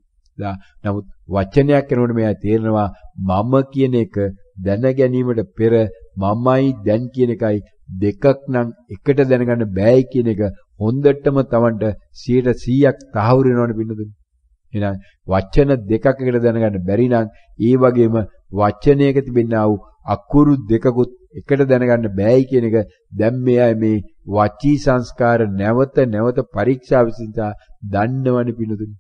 A: නමුත් වචනයක් කරනකොට මෙයා තේරෙනවා මම කියන එක දැන ගැනීමට පෙර මමයි දැන් කියන එකයි දෙකක් නම් එකට දැනගන්න බෑයි කියන එක හොඳටම Tamanට 100%ක් තහවුරු වෙනවනේ පින්නතුනි. එහෙනම් වචන දෙකක් එකට දැනගන්න බැරි නම් ඒ වගේම වචනයක තිබෙනා වූ අකුරු දෙකකුත් එකට දැනගන්න බෑයි කියන එක දැන් මෙයා මේ වචී සංස්කාර නැවත නැවත පරීක්ෂා විසින්සා දන්නවනේ පින්නතුනි.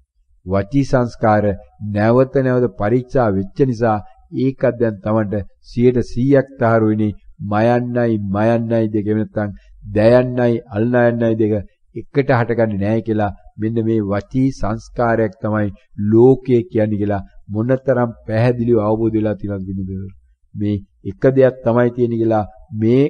A: වචී සංස්කාර නැවත නැවත පරීක්ෂා වෙච්ච නිසා ඒකත් දැන් Tamanට 100%ක් තහවුරු වෙන්නේ මයන්නයි දෙක නැත්නම් දයන්නයි අල්නයන්නයි දෙක එකට හටගන්නේ නැහැ කියලා මෙන්න මේ වචී සංස්කාරයක් තමයි ලෝකය කියන්නේ කියලා මොනතරම් පැහැදිලිව අවබෝධ වෙලා තියෙනවද බින්දුද මේ එක දෙයක් තමයි තියෙන්නේ කියලා මේ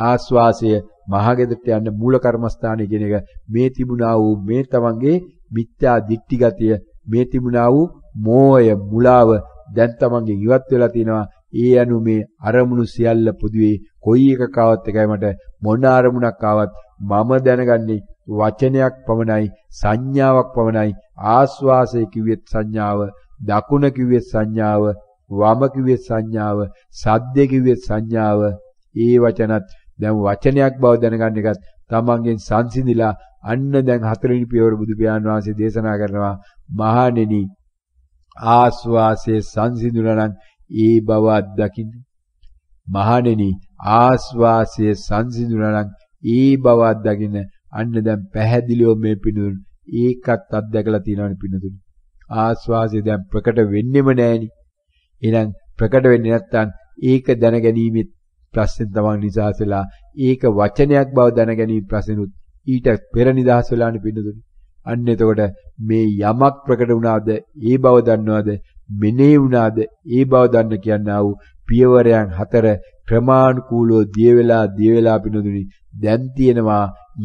A: ආස්වාසය මහගෙදරට යන්න මූල කර්මස්ථානය කියන එක මේ තිබුණා වූ මේ තමන්ගේ මිත්‍යා දික්ටි ගතිය මේ තිබුණා වූ මෝහය මුලාව දැන් තමන්ගේ ඉවත් වෙලා තිනවා ඒ අනු මේ අරමුණු සියල්ල පොදුවේ කොයි එකක් ආවත් එකයි මට මොන අරමුණක් ආවත් මම දැනගන්නේ වචනයක් පමණයි සංඥාවක් පමණයි ආස්වාසය කිව්වෙත් සංඥාව දකුණ කිව්වෙත් සංඥාව වම කිව්වෙත් සංඥාව සද්ද කිව්වෙත් සංඥාව ඒ වචනත් දැන් වචනයක් බව දැනගන්න එකත් තමන්ගෙන් සංසිඳිලා අන්න දැන් හතරවෙනි පියවර බුදු පියාණන් වහන්සේ දේශනා කරනවා මහණෙනි ආස්වාසයේ සංසිඳුණා නම් ඒ බව අත්දකින්න මහණෙනි ආස්වාසයේ සංසිඳුණා නම් ඒ බව අත්දකින්න අන්න දැන් පැහැදිලිව මේ පිණුදුන් ඒකත් අත්දැකලා තියෙනවනේ පිණුදුන් ආස්වාසය දැන් ප්‍රකට වෙන්නෙම නෑනේ එහෙනම් ප්‍රකට වෙන්නේ නැත්තම් ඒක දැනගැනීමේ ප්‍රශ්නේ තමයි නිදහස් වෙලා ඒක වචනයක් බව දැනගැනීමේ ප්‍රශ්නෙනුත් ඊට පෙර නිදහස් වෙලානේ පිණුදුන් අන්න එතකොට මේ යමක් ප්‍රකට වුණාද ඒ බව දන්නවද මෙනෙහි වුණාද ඒ බව දන්න කියනවා වූ පියවරයන් 4 ක්‍රමානුකූලව දිය වෙලා පිනදුනි දැන් තියෙනවා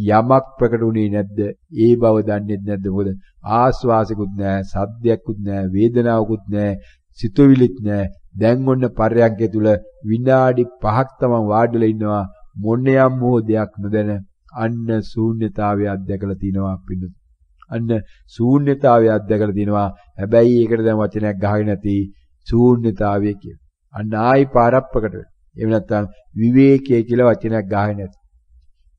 A: යමක් ප්‍රකට වුණේ නැද්ද ඒ බව දන්නේ නැද්ද මොකද ආස්වාසිකුත් නැහැ සද්දයක්කුත් නැහැ වේදනාවකුත් නැහැ සිතුවිලිත් නැහැ දැන් ඔන්න පර්යංකය තුල විනාඩි 5ක් තමයි වාඩිලා ඉන්නවා මොන්නයම් මොහොතයක් නොදැන අන්න ශූන්‍යතාවය අත්දැකලා තිනවා පින්නු අන්න ශූන්‍යතාවය අත්දැකලා තිනවා හැබැයි ඒකට දැන් වචනයක් ගහගෙන නැති ශූන්‍යතාවය කියලා අන්න ආයි පාරක් ප්‍රකට වෙනවා එහෙම නැත්නම් විවේකයේ කියලා වචනයක් ගහගෙන නැති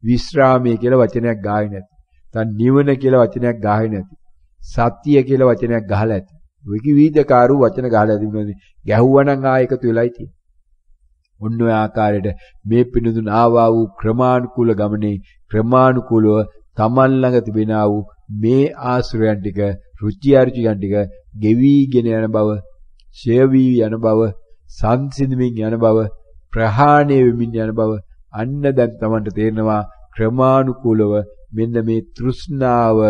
A: විශ්‍රාමයේ කියලා වචනයක් ගහගෙන නැති තන් නිවන කියලා වචනයක් ගහගෙන නැති සත්‍ය කියලා වචනයක් ගහලා ඇති ඔය විවිධකාරු වචන ගහලා තිබුණානේ ගැහුවනම් ආ එකතු වෙලයි තියෙන්නේ ඔන්න ඔය ආකාරයට මේ පිණුදුන ආවා වූ ක්‍රමානුකූල ගමනේ ක්‍රමානුකූලව තමන් ළඟ තිබෙනා වූ මේ ආශ්‍රයයන් ටික රුචි අරුචියන් ටික ගෙවිගෙන යන බව ඡය වී යන බව සංසිඳමින් යන බව ප්‍රහාණය වෙමින් යන බව අන්න දැන් තමන්ට තේරෙනවා ක්‍රමානුකූලව මෙන්න මේ තෘෂ්ණාව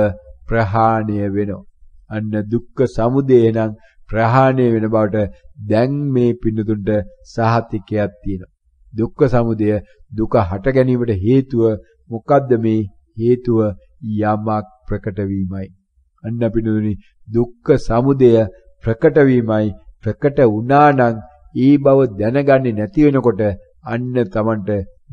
A: ප්‍රහාණය වෙනවා අන්න දුක්ඛ සමුදය නම් ප්‍රහාණය වෙන බවට දැන් මේ පින්නතුන්ට සහතිකයක් තියෙනවා දුක්ඛ සමුදය දුක හට ගැනීමට හේතුව මොකද්ද මේ හේතුව යමක් ප්‍රකට වීමයි අන්න පින්නතුනි දුක්ඛ සමුදය ප්‍රකට වීමයි ප්‍රකට වුණා නම් ඒ බව දැනගන්නේ නැති වෙනකොට අන්න තමන්ට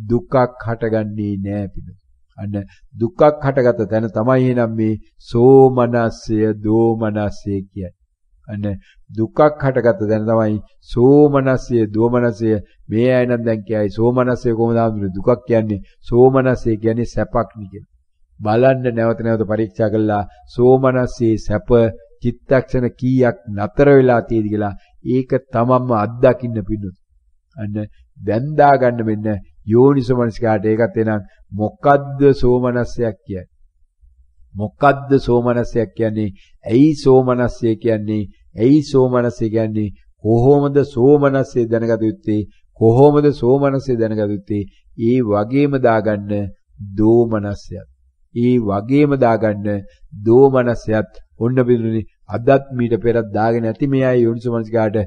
A: දුකක් හටගන්නේ නැහැ පිළිද. අන්න දුකක් හටගත්ත තැන තමයි එනම් මේ සෝමනස්සය දෝමනස්සය කියන්නේ. අන්න දුකක් හටගත්ත තැන තමයි සෝමනස්සය දෝමනස්සය මේ අය නම් දැන් කියයි සෝමනස්සය කොහොමද ආමුනේ දුකක් කියන්නේ සෝමනස්සය කියන්නේ සැපක් නේ කියලා. බලන්න නැවත නැවත පරීක්ෂා කළා සෝමනස්සේ සැප චිත්තක්ෂණ කීයක් නතර වෙලා තියෙද කියලා ඒක තමන්ම අත්දකින්න පිණුත් අන්න දැන් දාගන්න මෙන්න යෝනිසෝමනස්කාට ඒකත් එනං මොකද්ද සෝමනස්සයක් කියන්නේ මොකද්ද සෝමනස්සයක් කියන්නේ ඇයි සෝමනස්සය කියන්නේ ඇයි සෝමනස්සය කියන්නේ කොහොමද සෝමනස්සය දැනගත යුත්තේ කොහොමද සෝමනස්සය දැනගත යුත්තේ ඒ වගේම දාගන්න දෝමනස්සයක් ඒ වගේම දාගන්න දෝමනසයත් ඔන්න බිඳුනේ අදත් මීට පෙරත් දාගෙන ඇති මේ අය යෝනිසෝමනසිකාට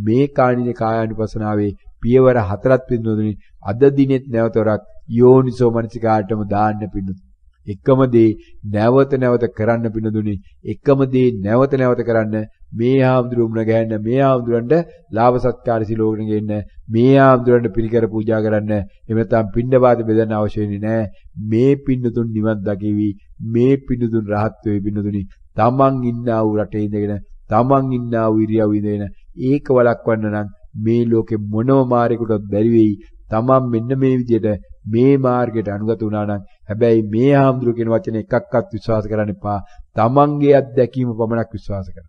A: මේ කාණිනේ කායානුපසනාවේ පියවර 4ක් බිඳුනේ අද දිනෙත් නැවතවරක් යෝනිසෝමනසිකාටම දාන්න පිණුත් එකම දේ නැවත නැවත කරන්න පින්නදුනි. එකම දේ නැවත නැවත කරන්න මේ ආම්දුරු මුණ ගැහෙන්න මේ ආම්දුරන්ට ලාභ සත්කාර සිලෝකෙන ගෙන්න මේ ආම්දුරන්ට පිරිකර පූජා කරන්න එහෙම නැත්නම් පින්නපාත බෙදන්න අවශ්‍ය වෙන්නේ නැහැ. මේ පින්නතුන් නිවන් දකිවි. මේ පින්නතුන් රහත් වෙයි පින්නතුනි. තමන් ඉන්නා වූ රටේ ඉඳගෙන තමන් ඉන්නා වූ ඉරියව් ඉඳගෙන ඒක වළක්වන්න නම් මේ ලෝකෙ මොනම මාර්ගයකටවත් බැරි වෙයි. තමන් මෙන්න මේ විදිහට මේ මාර්ගයට අනුගත වුණා නම් හැබැයි මේ ආම්දුරු කියන වචන එකක්වත් විශ්වාස කරන්න එපා. තමන්ගේ අත්දැකීම පමණක් විශ්වාස කරන්න.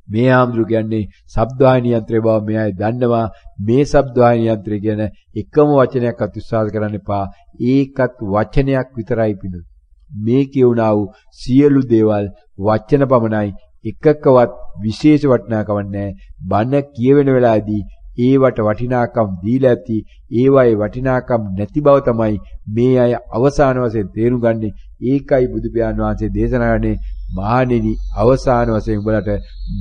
A: මේ ආම්දුරු කියන්නේ ශබ්දවාහිනී යන්ත්‍රය බව මෙයයි දන්නවා. මේ ශබ්දවාහිනී යන්ත්‍රය කියන එකම වචනයක්වත් විශ්වාස කරන්න එපා. ඒකත් වචනයක් විතරයි පිණු. මේ කියුණා වූ සියලු දේවල් වචන පමණයි. එකකවත් විශේෂ වටිනාකමක් නැහැ. බණ කියවෙන වෙලාවේදී ඒවට වටිනාකම් දීලා ඇති ඒවයේ වටිනාකම් නැති බව තමයි මේ අය අවසාන වශයෙන් තේරුම් ගන්නේ. ඒකයි බුදු පියාණන් වහන්සේ දේශනා කරන්නේ මහණෙනි අවසාන වශයෙන් උඹලට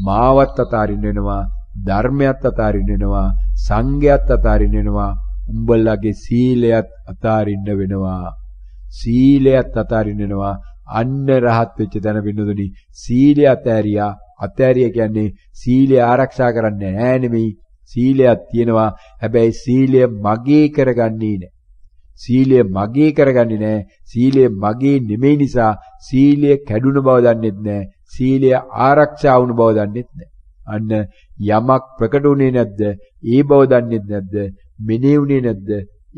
A: මාවත් අතාරින්න වෙනවා, ධර්මයත් අතාරින්න වෙනවා, සංඝයත් අතාරින්න වෙනවා, උඹලගේ සීලයත් අතාරින්න වෙනවා. සීලයත් අතාරින්න වෙනවා. අන්න රහත් වෙච්ච තැන පින්නදුනි සීලය අතෑරිය කියන්නේ සීලය ආරක්ෂා කරන්නේ නැහැ නෙමෙයි. සීලයක් තියෙනවා. හැබැයි සීලය මගේ කරගන්නේ නැහැ. සීලය මගේ කරගන්නේ නැහැ. සීලය මගේ නෙමෙයි නිසා සීලය කැඩුන බව දන්නෙත් නැහැ. සීලය ආරක්ෂා වුණ බව දන්නෙත් නැහැ. අන්න යමක් ප්‍රකට වුණේ නැද්ද? ඒ බව දන්නෙත් නැද්ද? මෙනෙහි වුණේ නැද්ද?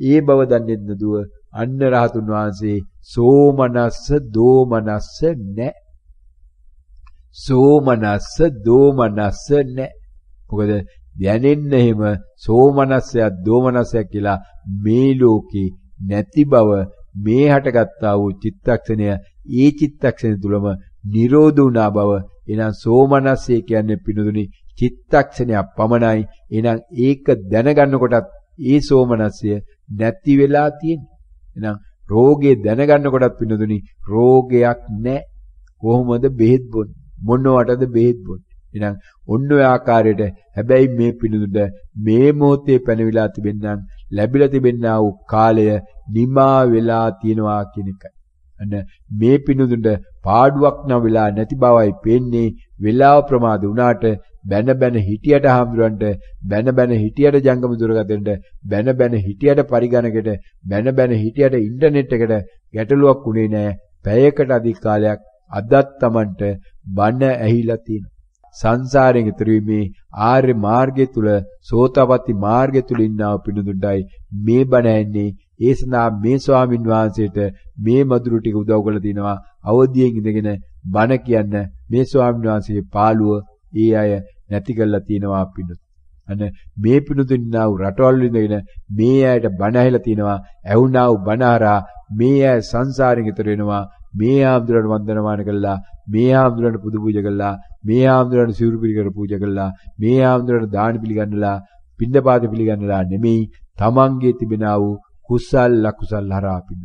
A: ඒ බව දන්නෙත් නැදුව අන්න රහතුන් වහන්සේ සෝමනස්ස දෝමනස්ස නැහැ. සෝමනස්ස දෝමනස්ස නැහැ. මොකද දැනෙන්න එහෙම සෝමනස්සයක් දෝමනස්සයක් කියලා මේ ලෝකේ නැති බව මේ හටගත්තා වූ චිත්තක්ෂණය ඒ චිත්තක්ෂණය තුලම නිරෝධ වුණා බව. එහෙනම් සෝමනස්සය කියන්නේ පිනුදුනි චිත්තක්ෂණයක් පමණයි. එහෙනම් ඒක දැනගන්න කොටත් ඒ සෝමනස්සය නැති වෙලා තියෙන්නේ. එහෙනම් රෝගේ දැනගන්න කොටත් පිනුදුනි රෝගයක් නැහැ. කොහොමද බෙහෙත් බොන්නේ? මොනවටද බෙහෙත් බොන්නේ? එහෙනම් ඔන්න ඔය ආකාරයට හැබැයි මේ පිණුදුට මේ මොහොතේ පැනවිලා තිබෙන්නම් ලැබිලා තිබෙනා වූ කාලය නිමා වෙලා තියෙනවා කියන එකයි. අන්න මේ පිණුදුට පාඩුවක් නම් වෙලා නැති බවයි පේන්නේ. වෙලාව ප්‍රමාද වුණාට බැන හිටියට හාමුදුරන්ට බැන හිටියට ජංගම දුරකථනට බැන හිටියට පරිගණකයට බැන හිටියට ඉන්ටර්නෙට් එකට ගැටලුවක් උනේ නැහැ. පැයකට අධික කාලයක් අදත් Tamanට බණ ඇහිලා තියෙනවා. සංසාරයෙන් ඈතර වීමේ ආර්ය මාර්ගය තුල සෝතාපට්ටි මාර්ගය තුල ඉන්නා පිණුදුණ්ඩයි මේ බණ ඇන්නේ. ඒ සඳහා මේ ස්වාමින් වහන්සේට මේ මధుරු ටික උදව් කරලා තිනවා. අවදියෙන් ඉඳගෙන බණ කියන්න මේ ස්වාමින් වහන්සේගේ පාළුව ඒ අය නැති කරලා තිනවා පිණුත්. අන්න මේ පිණුදුන්නා වූ රටවල් ඉඳගෙන මේ අයට බණ ඇහිලා තිනවා. ඇහුණා වූ බණ හරහා මේ අය සංසාරයෙන් ඈතර වෙනවා. මේ ආම්දුරණ වන්දනමාන කළා, මේ ආම්දුරණ පුදු පූජා කළා, මේ ආම්දුරණ සිවුරු පිළිකර පූජා කළා, මේ ආම්දුරණ දාන පිළිගන්නලා, පින්දපාත පිළිගන්නලා නෙමෙයි තමන්ගේ තිබෙනා වූ කුසල් ලකුසල් හරහා පින්න.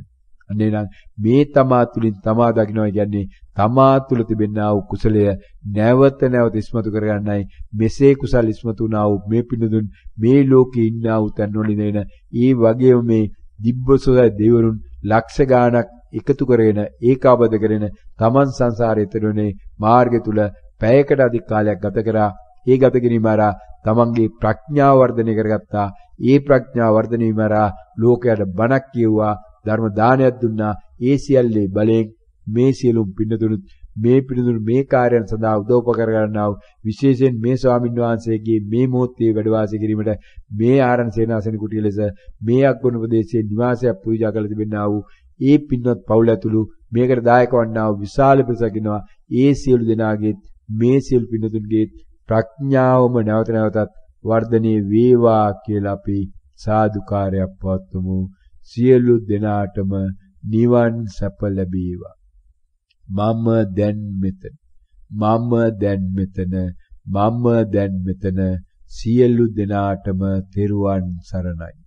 A: අනේ නම් මේ තමා තුලින් තමා දකින්නවා කියන්නේ තමා තුල තිබෙනා වූ කුසලය නැවත නැවත ඉස්මතු කරගන්නයි. මෙසේ කුසල් ඉස්මතු වුණා වූ මේ පින්නදුන් මේ ලෝකේ ඉන්නා වූ තැන්වල ඉඳගෙන ඒ වගේම මේ දිබ්බසෝය දෙවරුන් ලක්ෂ ගාණක් එකතු කරගෙන ඒකාබද්ධ කරගෙන තමන් සංසාරේ තරණේ මාර්ගය තුල පැයකට අධික කාලයක් ගත කරා. ඒ ගත කිරීම හරහා තමන්ගේ ප්‍රඥාව වර්ධනය කරගත්තා. ඒ ප්‍රඥාව වර්ධනය වීම හරහා ලෝකයට බණක් කියුවා, ධර්ම දානයක් දුන්නා. ඒ සියල්ලේ බලයෙන් මේ සියලුම පින්නතුණුත් මේ පින්නතුණු මේ කාර්යයන් සඳහා උදව්පකර ගන්නා වූ විශේෂයෙන් මේ ස්වාමින් වහන්සේගේ මේ මොහොතේ වැඩ වාසය කිරීමට මේ ආරණ සේනාසන කුටිය ලෙස මේ අග්ගොණ ප්‍රදේශයේ නිවාසයක් පූජා කළ තිබෙනා වූ ඒ පින්වත් පවුල ඇතුළු මේකට දායක වන්නා වූ විශාල පිරිසක් ඉන්නවා. ඒ සියලු දෙනාගේ මේ සියලු පින්නතුන්ගේ ප්‍රඥාවම නැවත නැවතත් වර්ධනය වේවා කියලා අපි සාදුකාරයක් පවත්වමු. සියලු දෙනාටම නිවන් සැප ලැබේවා. මම දැන් මෙතන, මම දැන් මෙතන, මම දැන් මෙතන. සියලු දෙනාටම තෙරුවන් සරණයි.